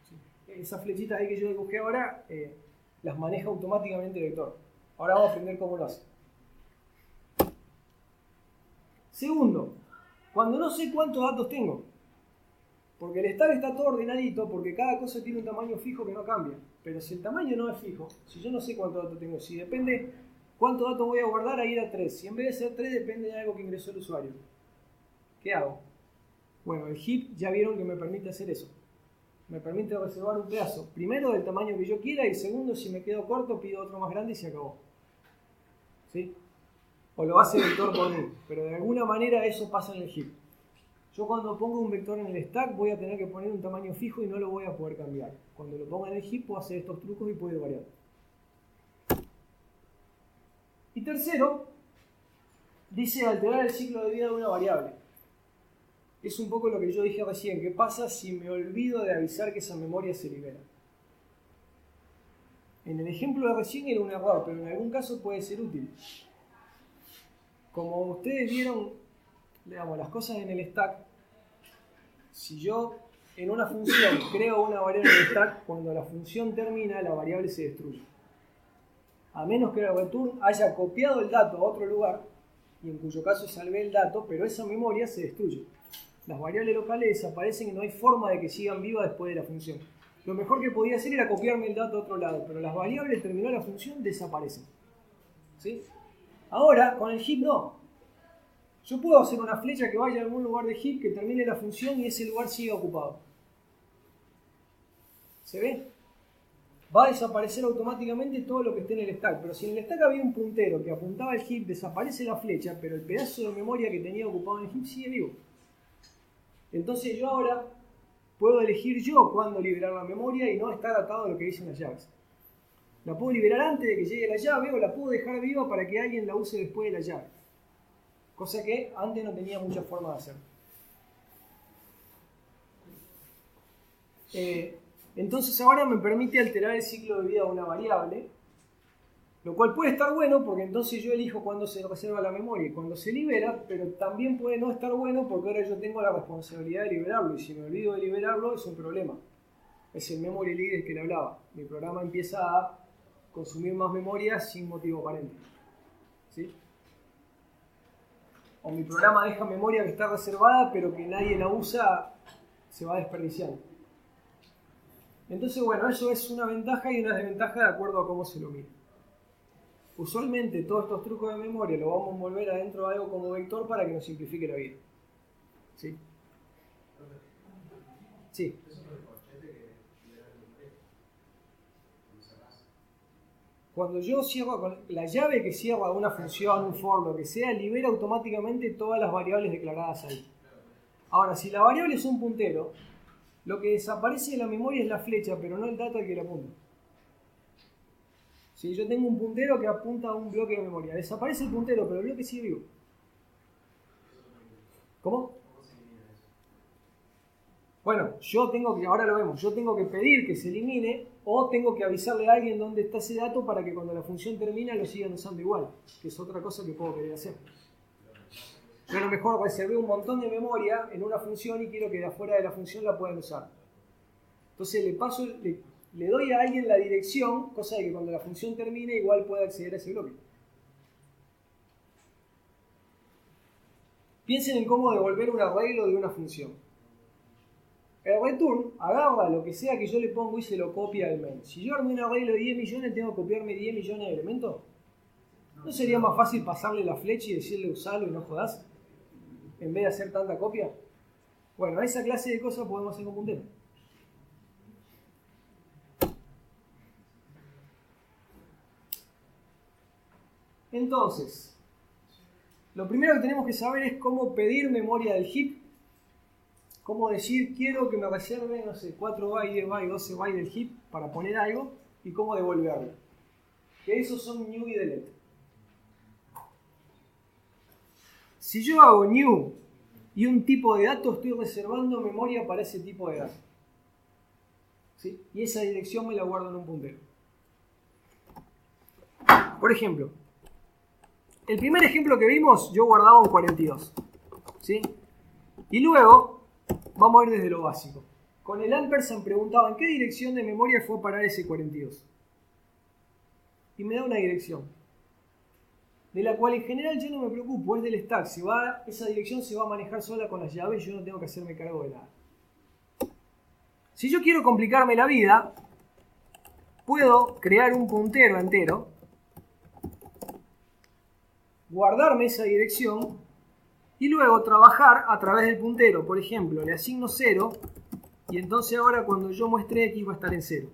Speaker 1: ¿Sí? Esas flechitas ahí que yo dibujé ahora, las maneja automáticamente Vector. Ahora vamos a aprender cómo lo hace. Segundo, cuando no sé cuántos datos tengo, porque el stack está todo ordenadito, porque cada cosa tiene un tamaño fijo que no cambia. Pero si el tamaño no es fijo, si yo no sé cuántos datos tengo, si depende cuántos datos voy a guardar, ahí era 3. Si en vez de ser 3 depende de algo que ingresó el usuario, ¿qué hago? Bueno, el heap ya vieron que me permite hacer eso. Me permite reservar un pedazo, primero del tamaño que yo quiera y segundo, si me quedo corto, pido otro más grande y se acabó. ¿Sí? O lo hace el vector por mí, pero de alguna manera eso pasa en el heap. Yo cuando pongo un vector en el stack voy a tener que poner un tamaño fijo y no lo voy a poder cambiar. Cuando lo ponga en el heap puedo hacer estos trucos y puedo ir variando. Y tercero, dice alterar el ciclo de vida de una variable. Es un poco lo que yo dije recién. ¿Qué pasa si me olvido de avisar que esa memoria se libera? En el ejemplo de recién era un error, pero en algún caso puede ser útil. Como ustedes vieron, digamos, las cosas en el stack, si yo en una función creo una variable en el stack, cuando la función termina, la variable se destruye. A menos que el return haya copiado el dato a otro lugar, y en cuyo caso salvé el dato, pero esa memoria se destruye. Las variables locales desaparecen y no hay forma de que sigan vivas después de la función. Lo mejor que podía hacer era copiarme el dato a otro lado, pero las variables terminó la función, desaparecen. ¿Sí? Ahora, con el heap no. Yo puedo hacer una flecha que vaya a algún lugar de heap, que termine la función y ese lugar siga ocupado. ¿Se ve? Va a desaparecer automáticamente todo lo que esté en el stack. Pero si en el stack había un puntero que apuntaba al heap, desaparece la flecha, pero el pedazo de memoria que tenía ocupado en el heap sigue vivo. Entonces yo ahora puedo elegir yo cuándo liberar la memoria y no estar atado a lo que dicen las llaves. La puedo liberar antes de que llegue la llave o la puedo dejar viva para que alguien la use después de la llave. Cosa que antes no tenía mucha forma de hacer. Entonces ahora me permite alterar el ciclo de vida de una variable, lo cual puede estar bueno porque entonces yo elijo cuándo se reserva la memoria y cuándo se libera, pero también puede no estar bueno porque ahora yo tengo la responsabilidad de liberarlo y si me olvido de liberarlo es un problema. Es el memory leak que le hablaba. Mi programa empieza a consumir más memoria sin motivo aparente. ¿Sí? O mi programa deja memoria que está reservada pero que nadie la usa, se va desperdiciando. Entonces, bueno, eso es una ventaja y una desventaja de acuerdo a cómo se lo mire. Usualmente todos estos trucos de memoria los vamos a envolver adentro de algo como vector para que nos simplifique la vida. ¿Sí? Sí. Cuando yo cierro con la llave que cierra una función, un for, lo que sea, libera automáticamente todas las variables declaradas ahí. Ahora, si la variable es un puntero, lo que desaparece de la memoria es la flecha, pero no el dato al que la apunta. Si yo tengo un puntero que apunta a un bloque de memoria, desaparece el puntero, pero el bloque sigue vivo. ¿Cómo? Bueno, yo tengo que, ahora lo vemos, yo tengo que pedir que se elimine o tengo que avisarle a alguien dónde está ese dato para que cuando la función termina lo sigan usando igual, que es otra cosa que puedo querer hacer. Yo a lo mejor reservé un montón de memoria en una función y quiero que de afuera de la función la puedan usar. Entonces le doy a alguien la dirección, cosa de que cuando la función termine igual pueda acceder a ese bloque. Piensen en cómo devolver un arreglo de una función. El return agarra lo que sea que yo le pongo y se lo copia al main. Si yo armé un arreglo de 10 millones, tengo que copiarme 10 millones de elementos. ¿No sería más fácil pasarle la flecha y decirle usalo y no jodás? En vez de hacer tanta copia. Bueno, esa clase de cosas podemos hacer con puntero. Entonces, lo primero que tenemos que saber es cómo pedir memoria del heap. Cómo decir, quiero que me reserve, no sé, 4 bytes, 10 bytes, 12 bytes del heap para poner algo y cómo devolverlo. Que esos son new y delete. Si yo hago new y un tipo de dato, estoy reservando memoria para ese tipo de dato. ¿Sí? Y esa dirección me la guardo en un puntero. Por ejemplo, el primer ejemplo que vimos, yo guardaba un 42. ¿Sí? Y luego, vamos a ir desde lo básico. Con el ampersand preguntaba en qué dirección de memoria fue a parar ese 42. Y me da una dirección, de la cual en general yo no me preocupo, es del stack. Esa dirección se va a manejar sola con las llaves y yo no tengo que hacerme cargo de nada. Si yo quiero complicarme la vida, puedo crear un puntero entero, guardarme esa dirección y luego trabajar a través del puntero. Por ejemplo, le asigno 0 y entonces ahora cuando yo muestre X va a estar en 0.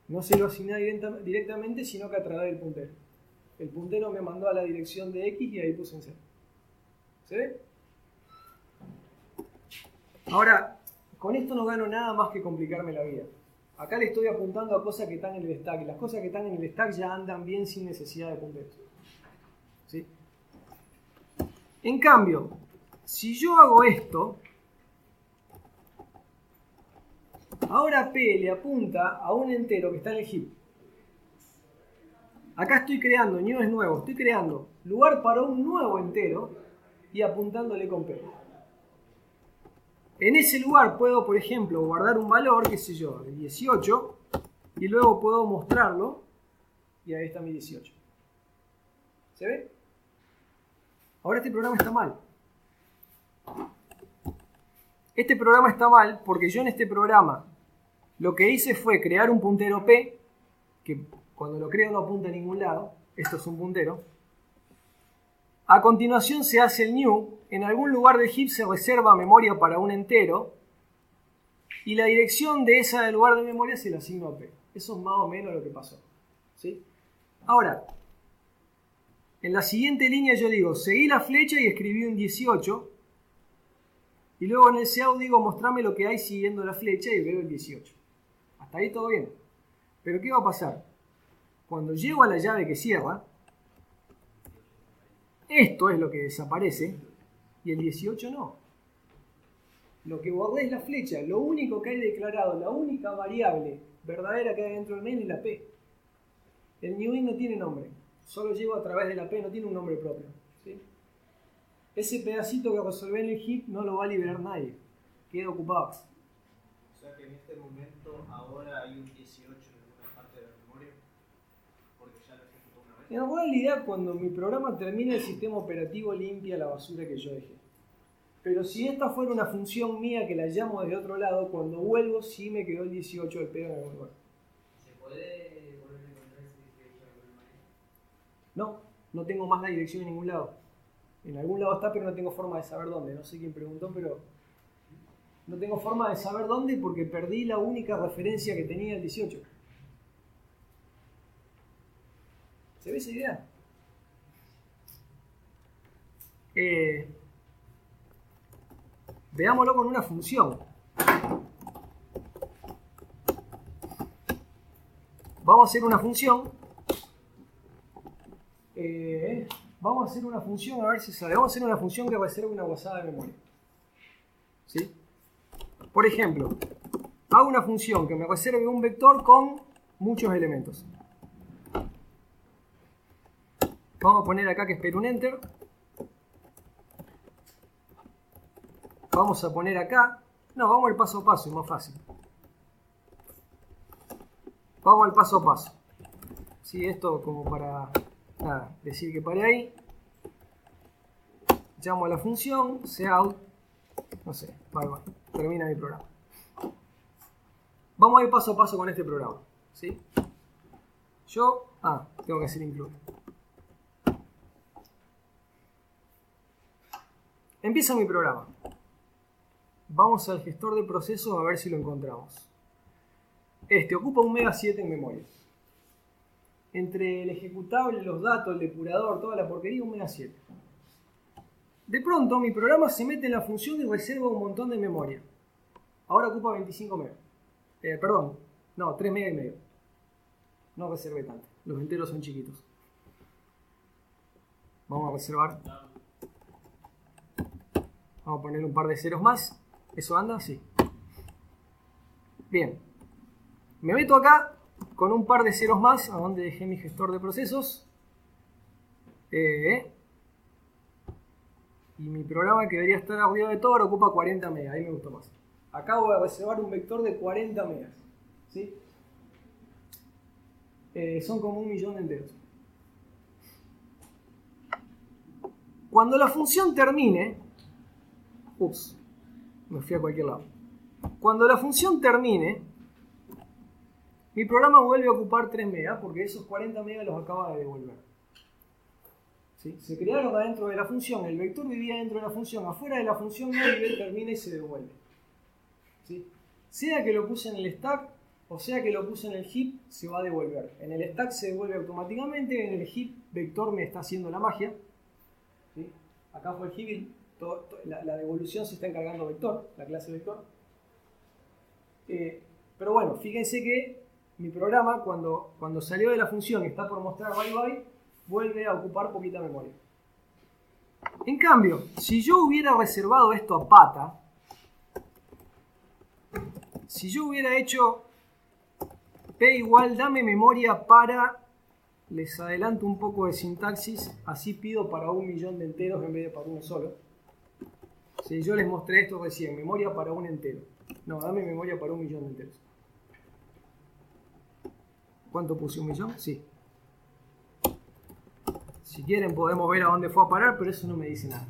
Speaker 1: No se lo asigné directamente, sino que a través del puntero. El puntero me mandó a la dirección de X y ahí puse en 0. ¿Se ve? Ahora, con esto no gano nada más que complicarme la vida. Acá le estoy apuntando a cosas que están en el stack. Y las cosas que están en el stack ya andan bien sin necesidad de punteros. ¿Sí? En cambio, si yo hago esto, ahora P le apunta a un entero que está en el heap. Acá estoy creando, new es nuevo, estoy creando lugar para un nuevo entero y apuntándole con P. En ese lugar puedo, por ejemplo, guardar un valor, qué sé yo, de 18, y luego puedo mostrarlo, y ahí está mi 18. ¿Se ve? Ahora este programa está mal. Este programa está mal porque yo en este programa lo que hice fue crear un puntero P, que cuando lo creo no apunta a ningún lado, esto es un puntero. A continuación se hace el new, en algún lugar del heap se reserva memoria para un entero, y la dirección de ese lugar de memoria se la asigno a P. Eso es más o menos lo que pasó. ¿Sí? Ahora, en la siguiente línea yo digo, seguí la flecha y escribí un 18, y luego en el cout digo, mostrame lo que hay siguiendo la flecha y veo el 18. Hasta ahí todo bien. Pero ¿qué va a pasar? Cuando llego a la llave que cierra, esto es lo que desaparece y el 18 no. Lo que borré es la flecha. Lo único que hay declarado, la única variable verdadera que hay dentro del main es la P. El newIn no tiene nombre. Solo llego a través de la P, no tiene un nombre propio. ¿Sí? Ese pedacito que resolvé en el heap no lo va a liberar nadie. Queda ocupado.
Speaker 5: O sea que en este momento ahora hay un 18 en alguna parte de la memoria, porque ya lo ejecutó una vez.
Speaker 1: En realidad, cuando mi programa termina, el sistema operativo limpia la basura que yo dejé. Pero si esta fuera una función mía que la llamo desde otro lado, cuando vuelvo sí me quedó el 18 del pedo en algún lugar.
Speaker 5: ¿Se puede volver a encontrar ese 18 de alguna manera?
Speaker 1: No, no tengo más la dirección en ningún lado. En algún lado está, pero no tengo forma de saber dónde. No sé quién preguntó, pero no tengo forma de saber dónde porque perdí la única referencia que tenía el 18. ¿Se ve esa idea? Veámoslo con una función. Vamos a hacer una función. Vamos a hacer una función, a ver si sale. Vamos a hacer una función que reserve una guasada de memoria. ¿Sí? Por ejemplo, hago una función que me reserve un vector con muchos elementos. Vamos a poner acá que espero un enter. Vamos a poner acá. No, vamos al paso a paso, es más fácil. Vamos al paso a paso. Sí, esto como para decir que pare ahí. Llamo a la función, seout. No sé, bye. Termina mi programa. Vamos a ir paso a paso con este programa. ¿Sí? Yo, tengo que hacer include. Empieza mi programa. Vamos al gestor de procesos a ver si lo encontramos. Este ocupa 1 MB 7 en memoria. Entre el ejecutable, los datos, el depurador, toda la porquería, 1 MB 7. De pronto mi programa se mete en la función y reserva un montón de memoria. Ahora ocupa 25 MB. Perdón, no, 3 MB y medio. No reservé tanto. Los enteros son chiquitos. Vamos a reservar. Vamos a poner un par de ceros más. ¿Eso anda? Sí. Bien. Me meto acá con un par de ceros más a donde dejé mi gestor de procesos. Y mi programa que debería estar arriba de todo ahora ocupa 40 megas. Ahí me gustó más. Acá voy a reservar un vector de 40 megas. ¿Sí? Son como 1 millón de enteros. Cuando la función termine... Ups, me fui a cualquier lado. Cuando la función termine, mi programa vuelve a ocupar 3 megas porque esos 40 megas los acaba de devolver. ¿Sí? Se crearon adentro de la función, el vector vivía dentro de la función, afuera de la función no vive, termina y se devuelve. ¿Sí? Sea que lo puse en el stack o sea que lo puse en el heap, se va a devolver. En el stack se devuelve automáticamente, en el heap vector me está haciendo la magia. ¿Sí? Acá fue el heap, la devolución se está encargando vector, la clase vector. Pero bueno, fíjense que mi programa cuando salió de la función y está por mostrar bye, vuelve a ocupar poquita memoria. En cambio, si yo hubiera reservado esto a pata, si yo hubiera hecho p igual dame memoria para, les adelanto un poco de sintaxis, así pido para 1 millón de enteros en vez de para uno solo. Si yo les mostré esto recién, memoria para un entero. No, dame memoria para 1 millón de enteros. ¿Cuánto puse? ¿1 millón? Sí. Si quieren podemos ver a dónde fue a parar, pero eso no me dice nada.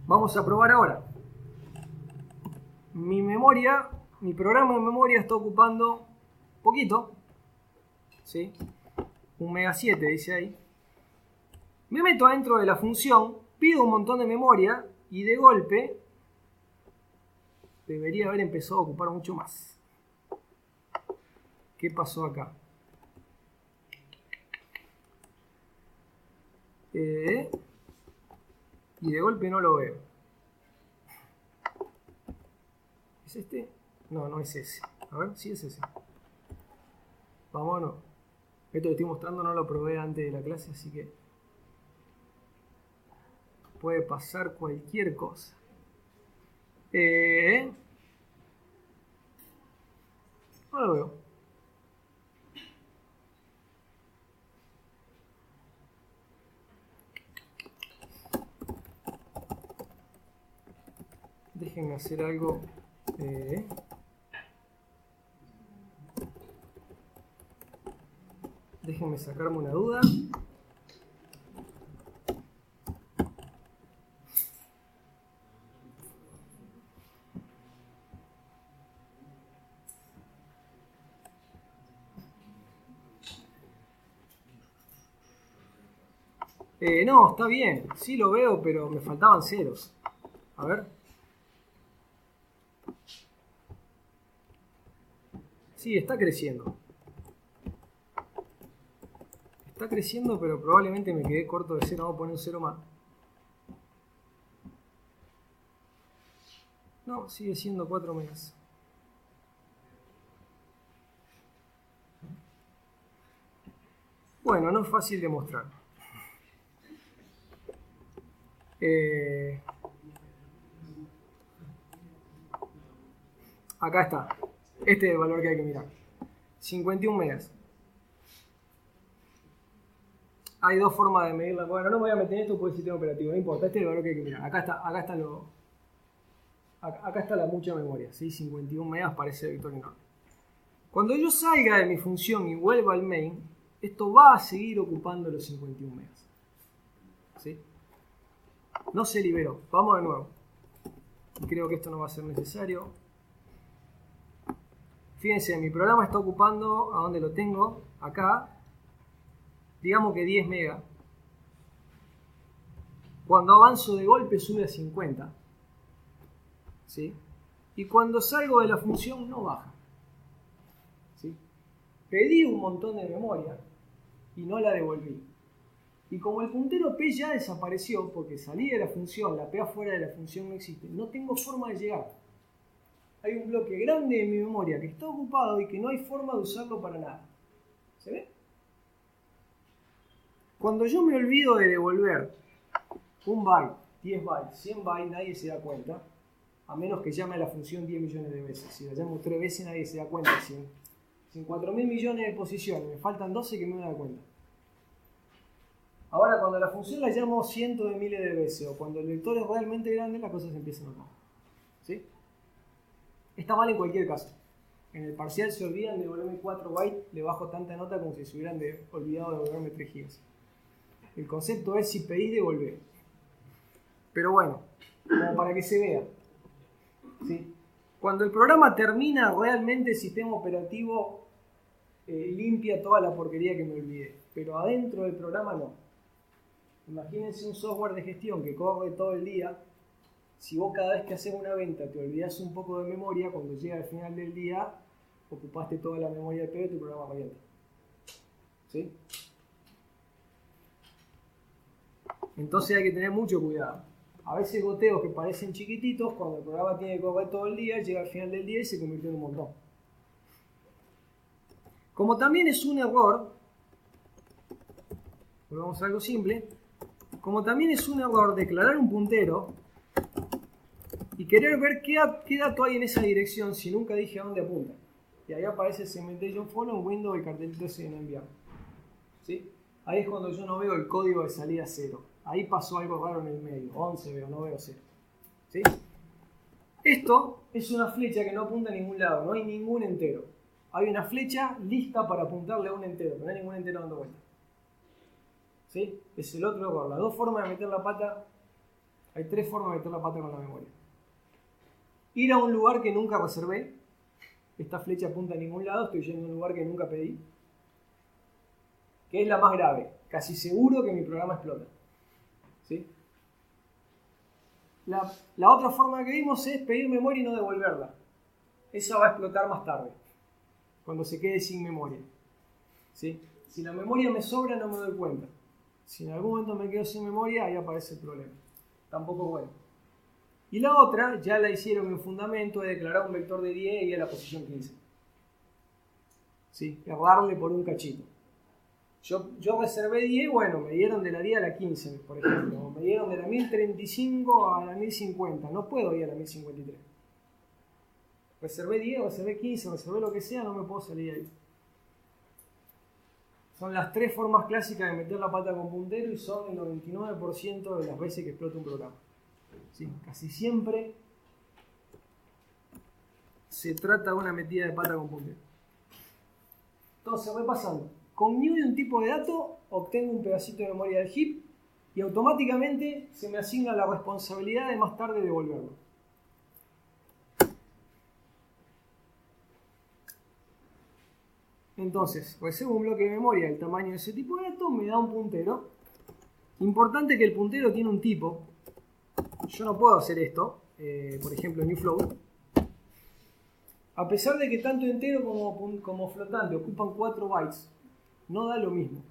Speaker 1: Vamos a probar ahora. Mi memoria, mi programa de memoria está ocupando poquito. ¿Sí? 1 MB 7 dice ahí. Me meto adentro de la función, pido un montón de memoria y de golpe debería haber empezado a ocupar mucho más. ¿Qué pasó acá? Y de golpe no lo veo. ¿Es este? No, no es ese. A ver, sí es ese. Vámonos. Esto que estoy mostrando no lo probé antes de la clase, así que puede pasar cualquier cosa. No lo veo. Déjenme hacer algo. Déjenme sacarme una duda. No, está bien. Sí lo veo, pero me faltaban ceros. A ver. Sí, está creciendo. Está creciendo, pero probablemente me quedé corto de cero. Vamos a poner un cero más. No, sigue siendo 4 megas. Bueno, no es fácil de mostrar. Acá está. Este es el valor que hay que mirar. 51 megas. Hay dos formas de medirla. Bueno, no me voy a meter en esto porque es sistema operativo, no importa. Este es el valor que hay que mirar. Acá está la mucha memoria, ¿sí? 51 megas parece Victorinox. Cuando yo salga de mi función y vuelva al main, esto va a seguir ocupando los 51 megas. ¿Sí? No se liberó. Vamos de nuevo. Y creo que esto no va a ser necesario. Fíjense, mi programa está ocupando, ¿a dónde lo tengo? Acá. Digamos que 10 megas. Cuando avanzo de golpe sube a 50. ¿Sí? Y cuando salgo de la función no baja. ¿Sí? Pedí un montón de memoria y no la devolví. Y como el puntero P ya desapareció, porque salí de la función, la P afuera de la función no existe, no tengo forma de llegar. Hay un bloque grande de mi memoria que está ocupado y que no hay forma de usarlo para nada. ¿Se ve? Cuando yo me olvido de devolver un byte, 10 bytes, 100 bytes, nadie se da cuenta, a menos que llame a la función 10 millones de veces. Si la llamo 3 veces nadie se da cuenta. Si en 4.000 millones de posiciones me faltan 12, que me voy a dar cuenta. Ahora, cuando la función la llamo cientos de miles de veces, o cuando el vector es realmente grande, las cosas se empiezan a notar. ¿Sí? Está mal en cualquier caso. En el parcial se olvidan de devolverme 4 bytes, le bajo tanta nota como si se hubieran olvidado de devolverme 3 gigas. El concepto es si pedís devolver. Pero bueno, como para que se vea. ¿Sí? Cuando el programa termina, realmente el sistema operativo limpia toda la porquería que me olvidé. Pero adentro del programa no. Imagínense un software de gestión que corre todo el día. Si vos cada vez que haces una venta te olvidás un poco de memoria, cuando llega al final del día, ocupaste toda la memoria de pedo y tu programa revienta. ¿Sí? Entonces hay que tener mucho cuidado. A veces goteos que parecen chiquititos, cuando el programa tiene que correr todo el día, llega al final del día y se convirtió en un montón. Como también es un error, volvamos a algo simple, como también es un error declarar un puntero y querer ver qué dato hay en esa dirección si nunca dije a dónde apunta. Y ahí aparece Segmentation Follow en Windows, el cartelito ese de no enviar. ¿Sí? Ahí es cuando yo no veo el código de salida 0. Ahí pasó algo raro en el medio. 11 veo, no veo 0. ¿Sí? Esto es una flecha que no apunta a ningún lado. No hay ningún entero. Hay una flecha lista para apuntarle a un entero, pero no hay ningún entero dando vuelta. ¿Sí? Es el otro error. Las dos formas de meter la pata. Hay 3 formas de meter la pata con la memoria. Ir a un lugar que nunca reservé. Esta flecha apunta a ningún lado. Estoy yendo a un lugar que nunca pedí. Que es la más grave. Casi seguro que mi programa explota. ¿Sí? La otra forma que vimos es pedir memoria y no devolverla. Esa va a explotar más tarde, cuando se quede sin memoria. ¿Sí? Si la memoria me sobra no me doy cuenta. Si en algún momento me quedo sin memoria, ahí aparece el problema. Tampoco es bueno. Y la otra, ya la hicieron en fundamento, de declarar un vector de 10 y a la posición 15. ¿Sí? Errarle por un cachito. Yo reservé 10, bueno, me dieron de la 10 a la 15, por ejemplo. O me dieron de la 1035 a la 1050. No puedo ir a la 1053. Reservé 10, reservé 15, reservé lo que sea, no me puedo salir ahí. Son las 3 formas clásicas de meter la pata con puntero y son el 99% de las veces que explota un programa. ¿Sí? Casi siempre se trata de una metida de pata con puntero. Entonces, repasando. Con new de un tipo de dato, obtengo un pedacito de memoria del heap y automáticamente se me asigna la responsabilidad de más tarde devolverlo. Entonces, recibo un bloque de memoria del tamaño de ese tipo de dato, me da un puntero. Importante que el puntero tiene un tipo. Yo no puedo hacer esto, por ejemplo, new float. A pesar de que tanto entero como flotante ocupan 4 bytes, no da lo mismo.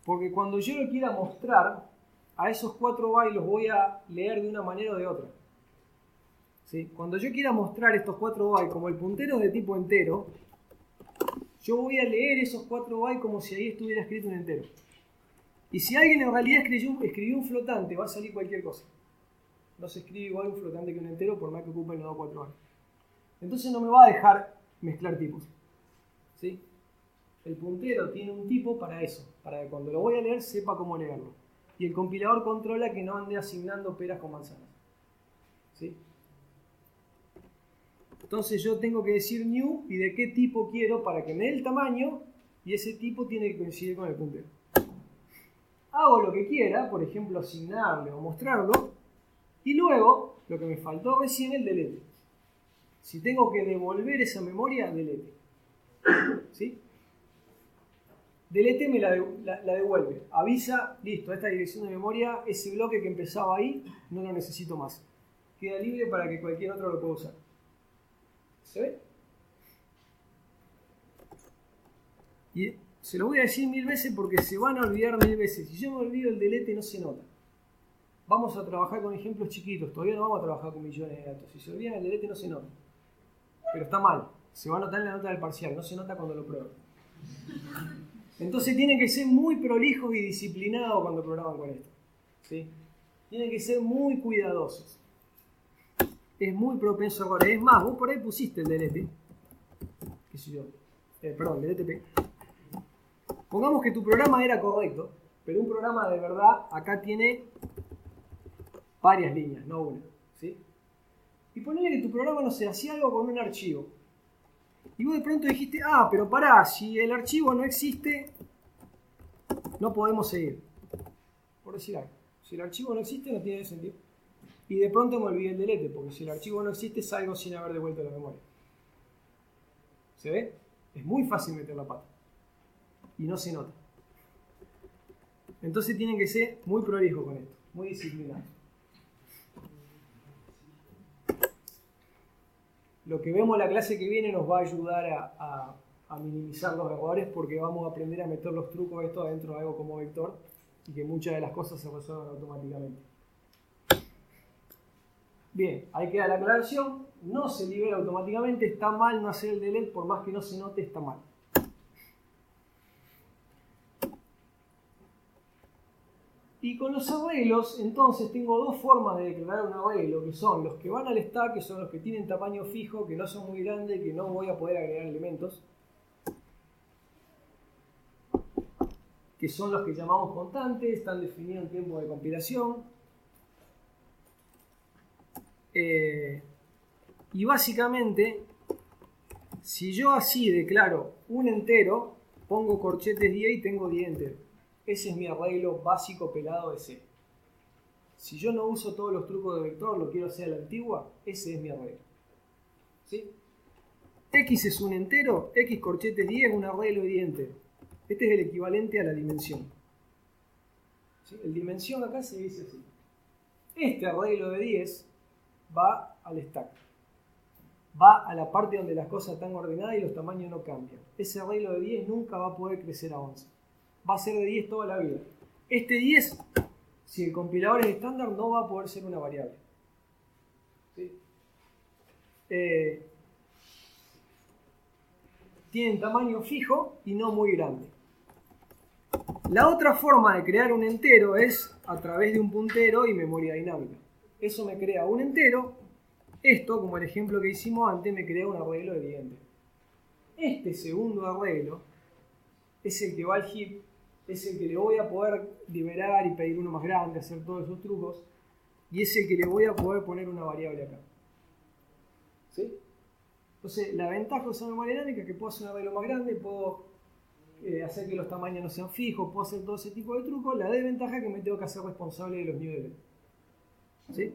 Speaker 1: Porque cuando yo lo quiera mostrar, a esos 4 bytes los voy a leer de una manera o de otra. ¿Sí? Cuando yo quiera mostrar estos 4 bytes como el puntero es de tipo entero, yo voy a leer esos 4 bytes como si ahí estuviera escrito un entero. Y si alguien en realidad escribió un flotante, va a salir cualquier cosa. No se escribe igual un flotante que un entero, por más que ocupen los 4 bytes. Entonces no me va a dejar mezclar tipos. ¿Sí? El puntero tiene un tipo para eso, para que cuando lo voy a leer sepa cómo leerlo. Y el compilador controla que no ande asignando peras con manzanas. ¿Sí? Entonces yo tengo que decir new y de qué tipo quiero para que me dé el tamaño, y ese tipo tiene que coincidir con el puntero. Hago lo que quiera, por ejemplo asignarle o mostrarlo, y luego, lo que me faltó recién, el delete. Si tengo que devolver esa memoria, delete. ¿Sí? Delete me la devuelve. Avisa, listo, esta dirección de memoria, ese bloque que empezaba ahí, no lo necesito más. Queda libre para que cualquier otro lo pueda usar. ¿Se ve? Y se lo voy a decir 1000 veces porque se van a olvidar 1000 veces. Si yo me olvido el delete, no se nota. Vamos a trabajar con ejemplos chiquitos. Todavía no vamos a trabajar con millones de datos. Si se olvidan el delete, no se nota. Pero está mal. Se va a notar en la nota del parcial. No se nota cuando lo prueban. Entonces tienen que ser muy prolijos y disciplinados cuando programan con esto. ¿Sí? Tienen que ser muy cuidadosos. Es muy propenso a errores. Es más, vos por ahí pusiste el delete. ¿Qué sé yo? Perdón, delete. Pongamos que tu programa era correcto, pero un programa de verdad acá tiene varias líneas, no una. ¿Sí? Y ponele que tu programa, no sé, hacía algo con un archivo. Y vos de pronto dijiste, pero pará, si el archivo no existe, no podemos seguir. Por decir algo. Si el archivo no existe, no tiene sentido. Y de pronto me olvidé el delete, porque si el archivo no existe, salgo sin haber devuelto la memoria. ¿Se ve? Es muy fácil meter la pata. Y no se nota. Entonces tienen que ser muy prolijos con esto, muy disciplinados. Lo que vemos la clase que viene nos va a ayudar a minimizar los errores, porque vamos a aprender a meter los trucos de esto adentro de algo como vector y que muchas de las cosas se resuelvan automáticamente. Bien, ahí queda la aclaración. No se libera automáticamente, está mal no hacer el delete, por más que no se note, está mal. Y con los arreglos, entonces, tengo dos formas de declarar un arreglo, que son los que van al stack, que son los que tienen tamaño fijo, que no son muy grandes, que no voy a poder agregar elementos, que son los que llamamos constantes, están definidos en tiempo de compilación. Y básicamente, si yo así declaro un entero, pongo corchetes 10 y tengo 10 enteros. Ese es mi arreglo básico pelado de C. Si yo no uso todos los trucos de vector, lo quiero hacer a la antigua, ese es mi arreglo. ¿Sí? X es un entero, X corchetes 10 es un arreglo de 10 enteros. Este es el equivalente a la dimensión. ¿Sí? El dimensión acá se dice así. Este arreglo de 10 va al stack. Va a la parte donde las cosas están ordenadas y los tamaños no cambian. Ese arreglo de 10 nunca va a poder crecer a 11. Va a ser de 10 toda la vida. Este 10, si el compilador es estándar, no va a poder ser una variable. ¿Sí? Tienen tamaño fijo y no muy grande. La otra forma de crear un entero es a través de un puntero y memoria dinámica. Eso me crea un entero. Esto, como el ejemplo que hicimos antes, me crea un arreglo de 10 enteros. Este segundo arreglo es el que va al heap, es el que le voy a poder liberar y pedir uno más grande, hacer todos esos trucos, y es el que le voy a poder poner una variable acá. ¿Sí? Entonces, la ventaja de usar memoria dinámica es que puedo hacer un arreglo más grande, puedo hacer que los tamaños no sean fijos, puedo hacer todo ese tipo de trucos. La desventaja es que me tengo que hacer responsable de los niveles. ¿Sí?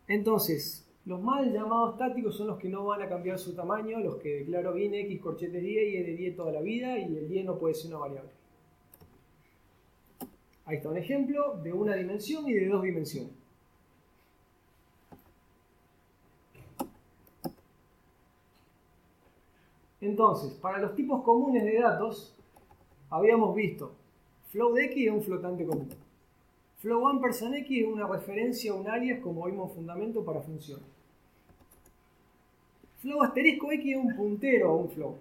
Speaker 1: Entonces, los mal llamados estáticos son los que no van a cambiar su tamaño, los que declaro bien X corchetes 10 y es de 10 toda la vida, y el 10 no puede ser una variable. Ahí está un ejemplo de una dimensión y de dos dimensiones. Entonces, para los tipos comunes de datos, habíamos visto float de X es un flotante común. Float ampersand X es una referencia a un alias, como vimos en fundamento, para funciones. Float asterisco X es un puntero a un float.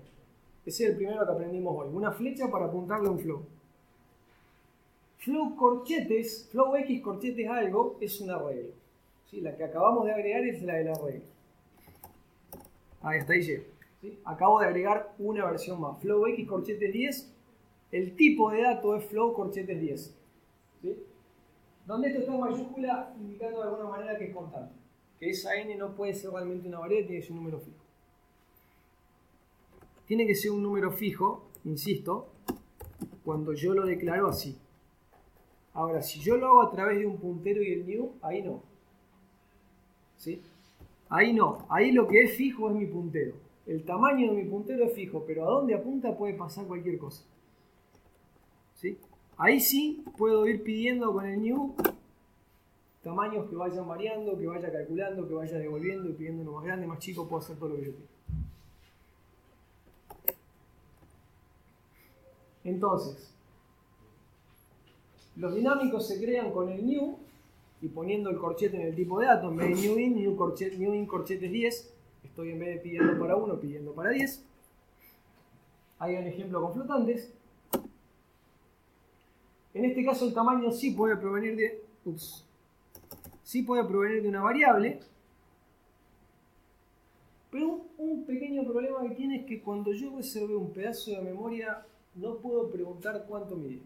Speaker 1: Ese es el primero que aprendimos hoy. Una flecha para apuntarle a un float. Float corchetes, float X corchetes algo, es un arreglo. ¿Sí? La que acabamos de agregar es la del arreglo. Hasta ahí llego. ¿Sí? Acabo de agregar una versión más. Flow X corchetes 10. El tipo de dato es flow corchetes 10. ¿Sí? Donde esto está en mayúscula indicando de alguna manera que es constante. Que esa n no puede ser realmente una variable, tiene que ser un número fijo. Tiene que ser un número fijo, insisto, cuando yo lo declaro así. Ahora, si yo lo hago a través de un puntero y el new, ahí no. ¿Sí? Ahí no. Ahí lo que es fijo es mi puntero. El tamaño de mi puntero es fijo, pero a dónde apunta puede pasar cualquier cosa. ¿Sí? Ahí sí puedo ir pidiendo con el new tamaños que vayan variando, que vaya calculando, que vaya devolviendo y pidiendo uno más grande, más chico, puedo hacer todo lo que yo quiera. Entonces, los dinámicos se crean con el new y poniendo el corchete en el tipo de dato. En vez de new in corchetes 10, estoy en vez de pidiendo para 1, pidiendo para 10. Hay un ejemplo con flotantes. En este caso el tamaño sí puede provenir de una variable, pero un pequeño problema que tiene es que cuando yo reservé un pedazo de memoria no puedo preguntar cuánto mide.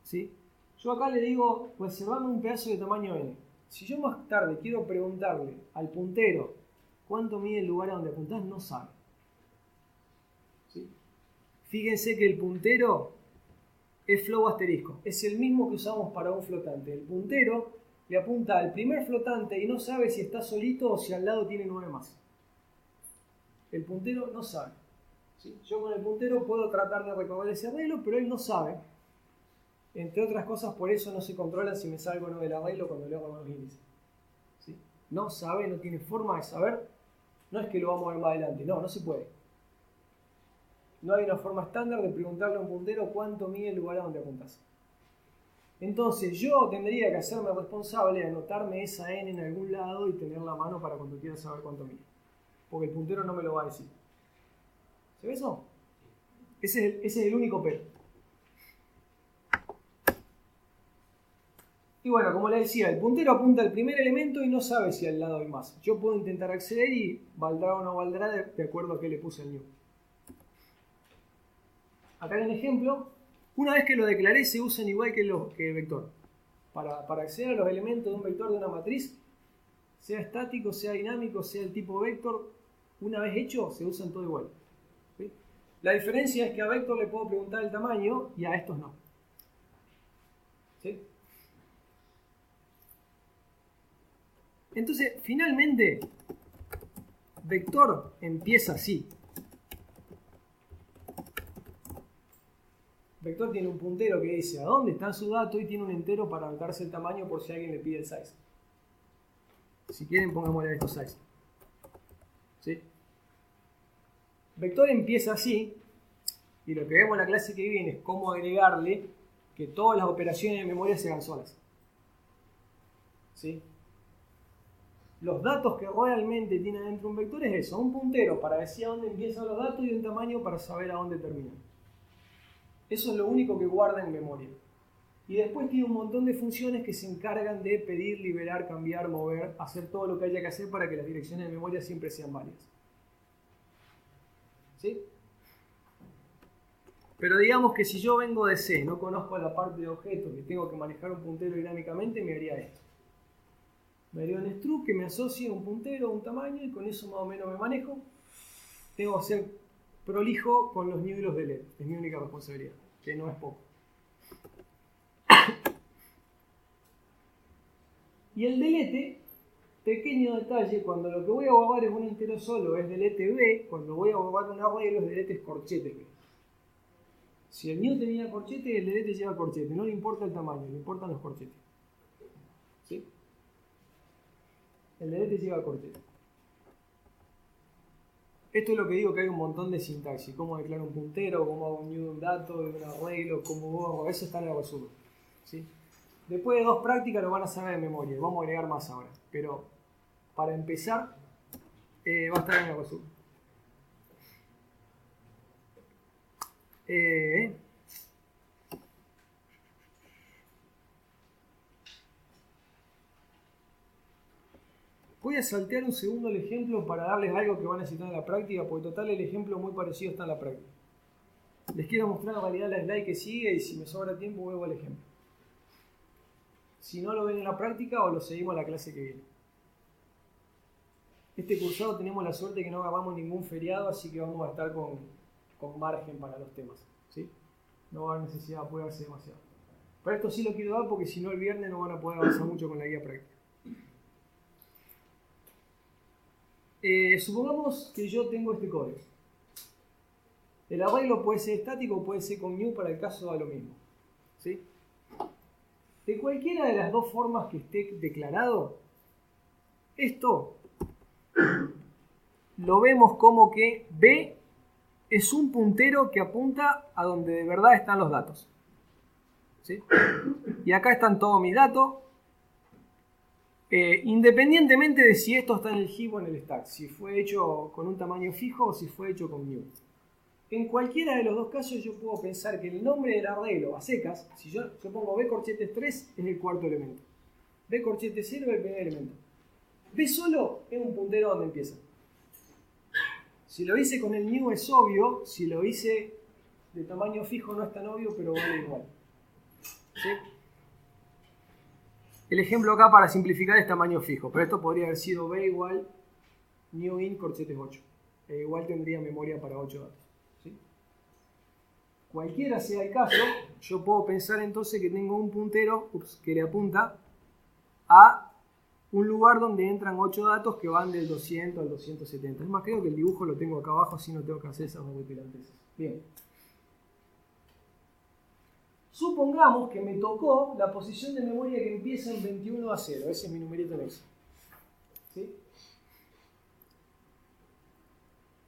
Speaker 1: ¿Sí? Yo acá le digo reservame un pedazo de tamaño n. Si yo más tarde quiero preguntarle al puntero cuánto mide el lugar a donde apuntás, no sabe. ¿Sí? Fíjense que el puntero es flow asterisco. Es el mismo que usamos para un flotante. El puntero le apunta al primer flotante y no sabe si está solito o si al lado tiene 9 más. El puntero no sabe. ¿Sí? Yo con el puntero puedo tratar de recorrer ese arreglo, pero él no sabe. Entre otras cosas, por eso no se controla si me salgo o no del arreglo cuando le hago los índices. ¿Sí? No sabe, no tiene forma de saber. No es que lo vamos a ver más adelante. No se puede. No hay una forma estándar de preguntarle a un puntero cuánto mide el lugar a donde apuntas. Entonces yo tendría que hacerme responsable de anotarme esa n en algún lado y tener la mano para cuando quiera saber cuánto mide. Porque el puntero no me lo va a decir. ¿Se ve eso? Ese es el único pero. Y bueno, como les decía, el puntero apunta al primer elemento y no sabe si al lado hay más. Yo puedo intentar acceder y valdrá o no valdrá de acuerdo a qué le puse el new. Acá hay un ejemplo. Una vez que lo declaré, se usan igual que el vector. Para acceder a los elementos de un vector de una matriz, sea estático, sea dinámico, sea el tipo vector, una vez hecho, se usan todo igual. ¿Sí? La diferencia es que a vector le puedo preguntar el tamaño y a estos no. ¿Sí? Entonces, finalmente, vector empieza así. Vector tiene un puntero que dice a dónde está su dato y tiene un entero para anotarse el tamaño por si alguien le pide el size. Si quieren, pongámosle estos size. ¿Sí? Vector empieza así y lo que vemos en la clase que viene es cómo agregarle que todas las operaciones de memoria se hagan solas. ¿Sí? Los datos que realmente tiene dentro un vector es eso, un puntero para decir a dónde empiezan los datos y un tamaño para saber a dónde terminan. Eso es lo único que guarda en memoria. Y después tiene un montón de funciones que se encargan de pedir, liberar, cambiar, mover, hacer todo lo que haya que hacer para que las direcciones de memoria siempre sean válidas. ¿Sí? Pero digamos que si yo vengo de C, no conozco la parte de objetos, que tengo que manejar un puntero dinámicamente, me haría esto. Me haría un struct que me asocie un puntero, un tamaño, y con eso más o menos me manejo. Tengo que ser prolijo con los new y los delete. Es mi única responsabilidad, que no es poco. Y el delete, pequeño detalle, cuando lo que voy a guardar es un entero solo, es delete b, cuando voy a guardar un arreglo es delete es corchete b. Si el new tenía corchete, el delete lleva corchete. No le importa el tamaño, le importan los corchetes. ¿Sí? El delete lleva corchete. Esto es lo que digo, que hay un montón de sintaxis. Cómo declaro un puntero, cómo hago un new de un dato, de un arreglo, cómo borro. Eso está en el resumen. ¿Sí? Después de 2 prácticas lo van a saber de memoria. Vamos a agregar más ahora. Pero para empezar, va a estar en el resumen. Voy a saltear un segundo el ejemplo para darles algo que van a necesitar en la práctica, porque total el ejemplo muy parecido está en la práctica. Les quiero mostrar en realidad la slide que sigue y si me sobra tiempo vuelvo al ejemplo. Si no lo ven en la práctica o lo seguimos a la clase que viene. Este cursado tenemos la suerte que no agarramos ningún feriado, así que vamos a estar con margen para los temas, ¿sí? No va a haber necesidad de apurarse demasiado. Pero esto sí lo quiero dar porque si no el viernes no van a poder avanzar mucho con la guía práctica. Supongamos que yo tengo este código. El arreglo puede ser estático o puede ser con new para el caso de lo mismo, ¿sí? De cualquiera de las dos formas que esté declarado, esto lo vemos como que B es un puntero que apunta a donde de verdad están los datos, ¿sí? Y acá están todos mis datos, independientemente de si esto está en el heap o en el stack, si fue hecho con un tamaño fijo o si fue hecho con new. En cualquiera de los dos casos yo puedo pensar que el nombre del arreglo a secas, si yo pongo B corchetes 3 es el cuarto elemento, B corchetes 0 es el primer elemento, B solo es un puntero donde empieza. Si lo hice con el new es obvio, si lo hice de tamaño fijo no es tan obvio, pero vale igual, ¿sí? El ejemplo acá para simplificar es tamaño fijo, pero esto podría haber sido B igual new int corchetes 8, igual tendría memoria para 8 datos. Cualquiera sea el caso, yo puedo pensar entonces que tengo un puntero que le apunta a un lugar donde entran 8 datos que van del 200 al 270. Es más, creo que el dibujo lo tengo acá abajo, así no tengo que hacer esas horripilanteses. Bien. Supongamos que me tocó la posición de memoria que empieza en 21 a 0. Ese es mi numerito en Excel, ¿sí?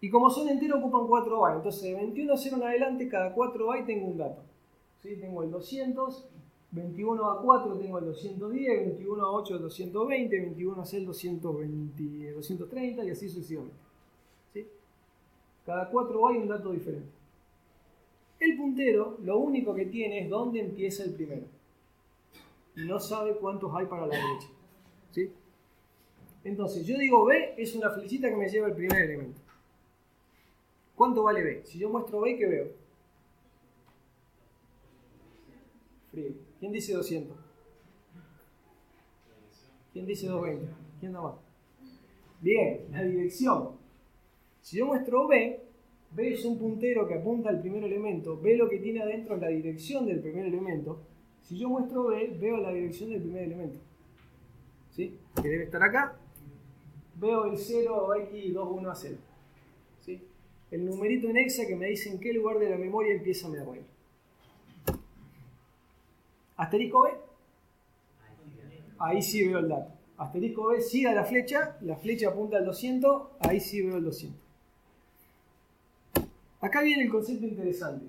Speaker 1: Y como son enteros ocupan 4 bytes, entonces de 21 a 0 en adelante cada 4 bytes tengo un dato, ¿sí? Tengo el 200, 21 a 4 tengo el 210, 21 a 8 el 220, 21 a 6 el 220, 230 y así sucesivamente, ¿sí? Cada 4 bytes un dato diferente. El puntero lo único que tiene es dónde empieza el primero. Y no sabe cuántos hay para la derecha, ¿sí? Entonces yo digo B es una flechita que me lleva al primer elemento. ¿Cuánto vale B? Si yo muestro B, ¿qué veo? Frío. ¿Quién dice 200? ¿Quién dice 220? ¿Quién da más? Bien, la dirección. Si yo muestro B, B es un puntero que apunta al primer elemento. B lo que tiene adentro es la dirección del primer elemento. Si yo muestro B, veo la dirección del primer elemento, ¿sí? Que debe estar acá. Veo el 0x21 a 0, ¿sí? El numerito en hexa que me dice en qué lugar de la memoria empieza mi arreglo. Asterisco B, ahí sí veo el dato. Asterisco B, siga la flecha apunta al 200, ahí sí veo el 200. Acá viene el concepto interesante.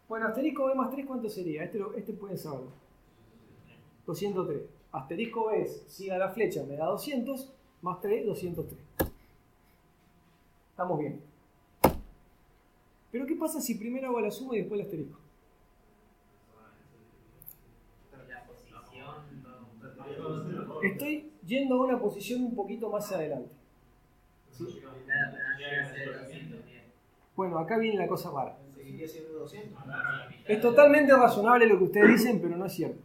Speaker 1: Bueno, asterisco B más 3, ¿cuánto sería? Este pueden saberlo. 203. Asterisco B es, siga la flecha, me da 200, más 3, 203. Estamos bien. Pero ¿qué pasa si primero hago la suma y después el asterisco? Estoy yendo a una posición un poquito más adelante, ¿sí? Bueno, acá viene la cosa rara.
Speaker 5: ¿Seguiría siendo 200?
Speaker 1: Es totalmente razonable lo que ustedes dicen, pero no es cierto.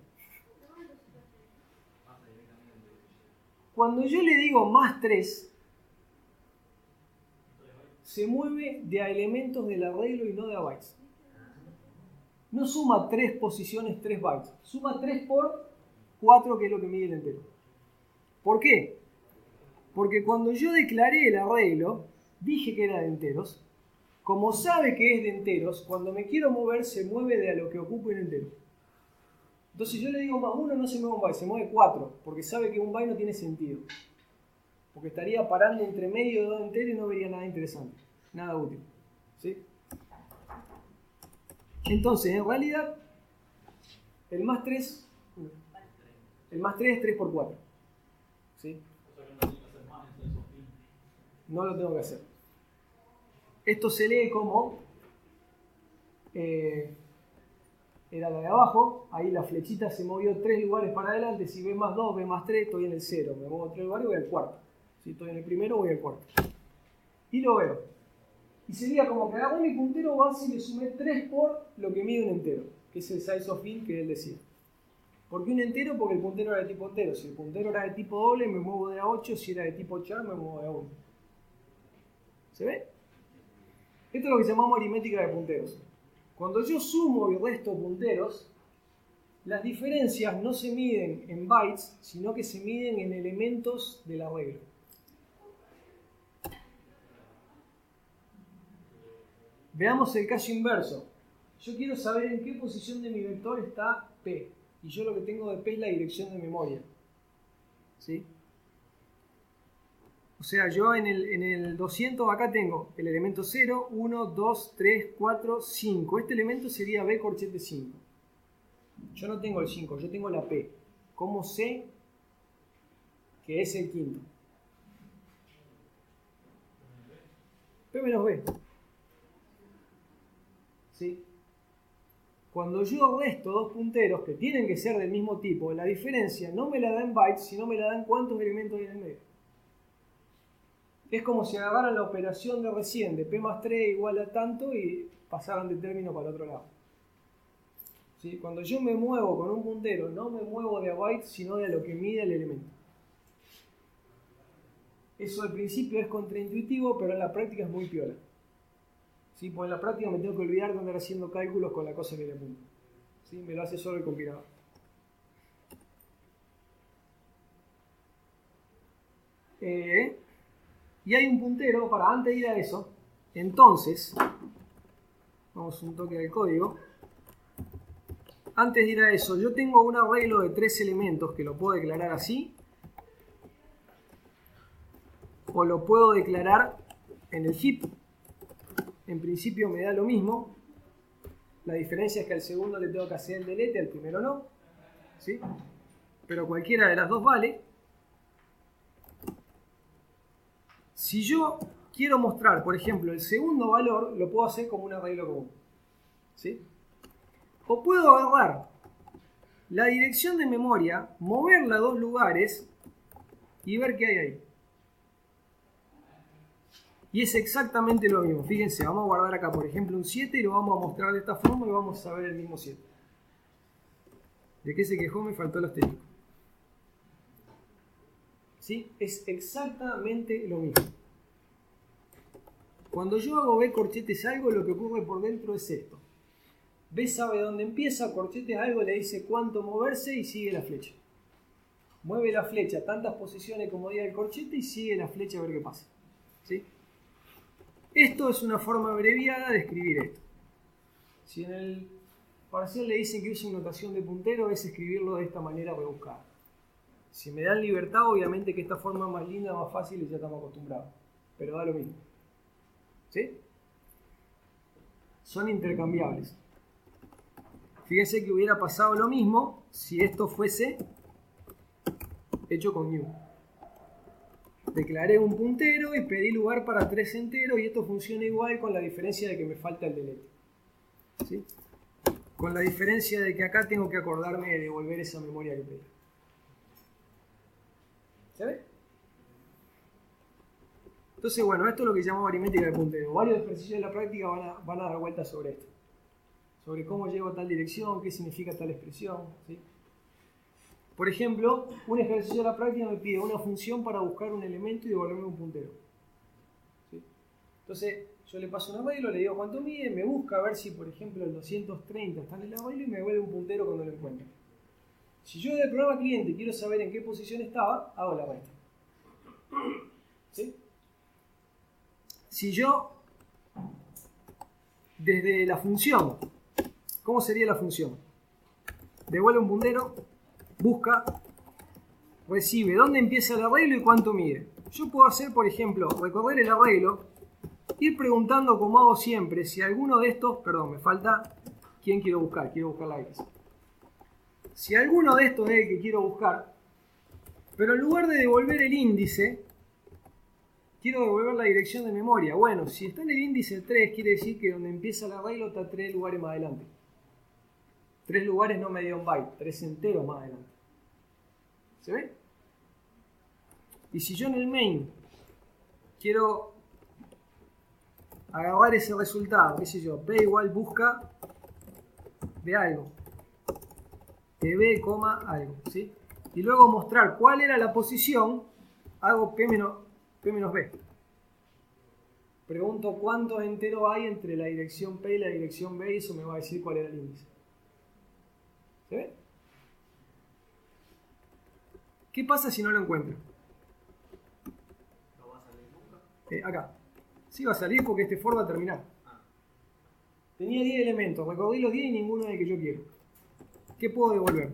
Speaker 1: Cuando yo le digo más 3, se mueve de a elementos del arreglo y no de a bytes. No suma 3 posiciones, 3 bytes. Suma 3 por 4, que es lo que mide el entero. ¿Por qué? Porque cuando yo declaré el arreglo, dije que era de enteros. Como sabe que es de enteros, cuando me quiero mover, se mueve de a lo que ocupe un entero. Entonces yo le digo más 1, no se mueve un byte, se mueve 4, porque sabe que un byte no tiene sentido. Porque estaría parando entre medio de dos enteros y no vería nada interesante, nada útil, ¿sí? Entonces, en realidad, el más 3 es 3 por 4, ¿sí? No lo tengo que hacer. Esto se lee como era la de abajo, ahí la flechita se movió 3 lugares para adelante, si B más 2, B más 3, estoy en el 0, me muevo 3 lugares y voy al cuarto. Si estoy en el primero, voy al cuarto. Y lo veo. Y sería como que agarré mi puntero base y le sumé 3 por lo que mide un entero, que es el size of int que él decía. ¿Por qué un entero? Porque el puntero era de tipo entero. Si el puntero era de tipo doble, me muevo de A8. Si era de tipo char, me muevo de A1. ¿Se ve? Esto es lo que llamamos aritmética de punteros. Cuando yo sumo y resto punteros, las diferencias no se miden en bytes, sino que se miden en elementos del arreglo. Veamos el caso inverso. Yo quiero saber en qué posición de mi vector está P. Y yo lo que tengo de P es la dirección de memoria. ¿Sí? O sea, yo en el 200 acá tengo el elemento 0, 1, 2, 3, 4, 5. Este elemento sería B corchete 5. Yo no tengo el 5, yo tengo la P. ¿Cómo sé que es el quinto? P menos B. ¿Sí? Cuando yo resto dos punteros que tienen que ser del mismo tipo, la diferencia no me la da en bytes, sino me la dan cuántos elementos hay en el medio. Es como si agarraran la operación de recién de P más 3 igual a tanto y pasaran de término para el otro lado. ¿Sí? Cuando yo me muevo con un puntero, no me muevo de a bytes, sino de a lo que mide el elemento. Eso al principio es contraintuitivo, pero en la práctica es muy piola. ¿Sí? Pues en la práctica me tengo que olvidar de andar haciendo cálculos con la cosa que le apunto. ¿Sí? Me lo hace solo el compilador. Y hay un puntero para antes de ir a eso. Entonces, vamos un toque del código. Antes de ir a eso, yo tengo un arreglo de 3 elementos que lo puedo declarar así. O lo puedo declarar en el heap. En principio me da lo mismo. La diferencia es que al segundo le tengo que hacer el delete, al primero no. ¿Sí? Pero cualquiera de las dos vale. Si yo quiero mostrar, por ejemplo, el segundo valor, lo puedo hacer como un arreglo común. ¿Sí? O puedo agarrar la dirección de memoria, moverla a 2 lugares y ver qué hay ahí. Y es exactamente lo mismo. Fíjense, vamos a guardar acá, por ejemplo, un 7 y lo vamos a mostrar de esta forma y vamos a ver el mismo 7. ¿De qué se quejó? Me faltó el asterisco. ¿Sí? Es exactamente lo mismo. Cuando yo hago B corchetes algo, lo que ocurre por dentro es esto. B sabe dónde empieza, corchetes algo, le dice cuánto moverse y sigue la flecha. Mueve la flecha tantas posiciones como diga el corchete y sigue la flecha a ver qué pasa. ¿Sí? Esto es una forma abreviada de escribir esto. Si en el parcial le dicen que use notación de puntero, es escribirlo de esta manera rebuscada. Si me dan libertad, obviamente que esta forma es más linda, más fácil y ya estamos acostumbrados. Pero da lo mismo. ¿Sí? Son intercambiables. Fíjense que hubiera pasado lo mismo si esto fuese hecho con new. Declaré un puntero y pedí lugar para 3 enteros y esto funciona igual con la diferencia de que me falta el delete. ¿Sí? Con la diferencia de que acá tengo que acordarme de devolver esa memoria que pedí. ¿Se ve? Entonces, bueno, esto es lo que llamamos aritmética de puntero. Varios ejercicios de la práctica van a dar vueltas sobre esto. Sobre cómo llego a tal dirección, qué significa tal expresión. ¿Sí? Por ejemplo, un ejercicio de la práctica me pide una función para buscar un elemento y devolverme un puntero. ¿Sí? Entonces, yo le paso un arreglo, le digo cuánto mide, me busca a ver si, por ejemplo, el 230 está en el arreglo y me devuelve un puntero cuando lo encuentre. Si yo del programa cliente quiero saber en qué posición estaba, hago la resta. ¿Sí? Si yo, desde la función, ¿cómo sería la función? Devuelve un puntero, busca, recibe dónde empieza el arreglo y cuánto mide. Yo puedo hacer, por ejemplo, recorrer el arreglo, ir preguntando como hago siempre, si alguno de estos, perdón, me falta, ¿quién quiero buscar? Quiero buscar la X. Si alguno de estos es el que quiero buscar, pero en lugar de devolver el índice, quiero devolver la dirección de memoria. Bueno, si está en el índice 3, quiere decir que donde empieza el arreglo está 3 lugares más adelante. 3 lugares no medio un byte, 3 enteros más adelante. ¿Se ve? Y si yo en el main quiero agarrar ese resultado, qué sé yo, P igual busca de algo, de B, algo, ¿sí? Y luego mostrar cuál era la posición, hago P menos B. Pregunto cuántos enteros hay entre la dirección P y la dirección B y eso me va a decir cuál era el índice. ¿Se ve? ¿Qué pasa si no lo encuentro?
Speaker 5: No va a salir nunca.
Speaker 1: Acá. Sí va a salir porque este for va a terminar. Tenía 10 elementos, recorrí los 10 y ninguno del que yo quiero. ¿Qué puedo devolver?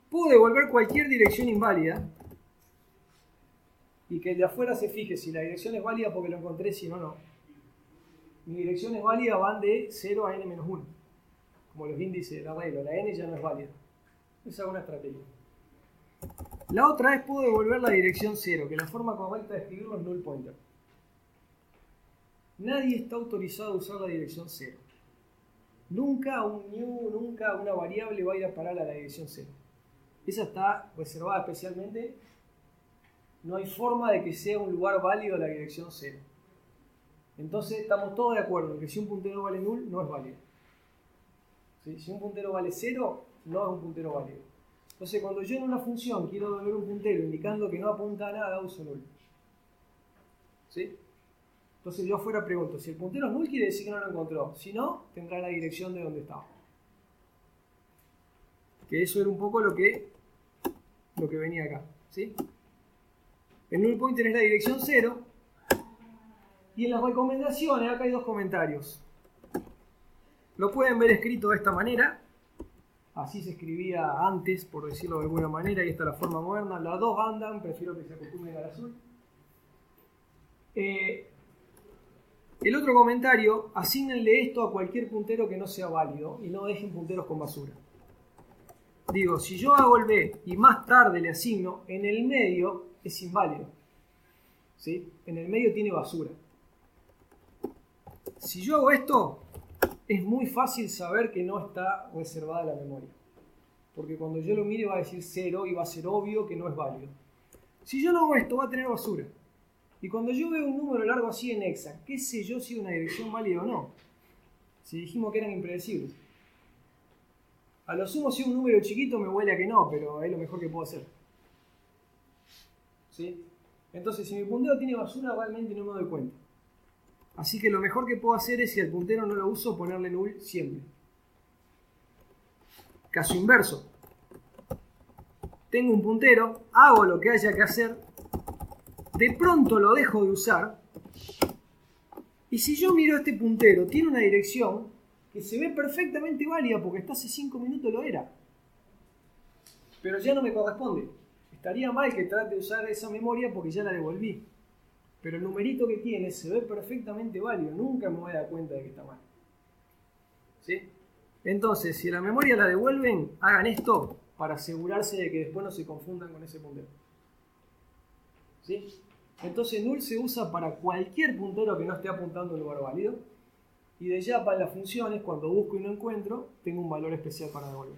Speaker 1: Puedo devolver cualquier dirección inválida y que el de afuera se fije si la dirección es válida porque lo encontré, si no, no. Mis direcciones válidas van de 0 a n-1, como los índices del arreglo. La n ya no es válida. Esa es una estrategia. La otra es puedo devolver la dirección 0, que la forma correcta de escribirlo es null pointer. Nadie está autorizado a usar la dirección 0. Nunca un new, nunca una variable va a ir a parar a la dirección 0. Esa está reservada especialmente. No hay forma de que sea un lugar válido la dirección 0. Entonces estamos todos de acuerdo en que si un puntero vale null, no es válido. ¿Sí? Si un puntero vale 0, no es un puntero válido. Entonces cuando yo en una función quiero devolver un puntero indicando que no apunta a nada, uso null. ¿Sí? Entonces yo afuera pregunto, si el puntero es null quiere decir que no lo encontró. Si no, tendrá la dirección de donde estaba. Que eso era un poco lo que venía acá. ¿Sí? El null pointer es la dirección 0. Y en las recomendaciones, acá hay dos comentarios. Lo pueden ver escrito de esta manera. Así se escribía antes, por decirlo de alguna manera, y esta es la forma moderna. Las dos andan, prefiero que se acostumbren al azul. El otro comentario, asígnenle esto a cualquier puntero que no sea válido y no dejen punteros con basura. Digo, si yo hago el B y más tarde le asigno, en el medio es inválido. ¿Sí? En el medio tiene basura. Si yo hago esto, es muy fácil saber que no está reservada la memoria. Porque cuando yo lo mire va a decir 0 y va a ser obvio que no es válido. Si yo no hago esto, va a tener basura. Y cuando yo veo un número largo así en hexa, ¿qué sé yo si es una dirección válida o no? Si dijimos que eran impredecibles. A lo sumo, si un número chiquito me huele a que no, pero es lo mejor que puedo hacer. ¿Sí? Entonces, si mi puntero tiene basura, realmente no me doy cuenta. Así que lo mejor que puedo hacer es, si el puntero no lo uso, ponerle null siempre. Caso inverso. Tengo un puntero, hago lo que haya que hacer, de pronto lo dejo de usar, y si yo miro este puntero, tiene una dirección que se ve perfectamente válida porque hasta hace 5 minutos lo era. Pero ya no me corresponde. Estaría mal que trate de usar esa memoria porque ya la devolví. Pero el numerito que tiene se ve perfectamente válido. Nunca me voy a dar cuenta de que está mal. ¿Sí? Entonces, si la memoria la devuelven, hagan esto para asegurarse de que después no se confundan con ese puntero. ¿Sí? Entonces, null se usa para cualquier puntero que no esté apuntando a un lugar válido. Y de ya para las funciones, cuando busco y no encuentro, tengo un valor especial para devolver.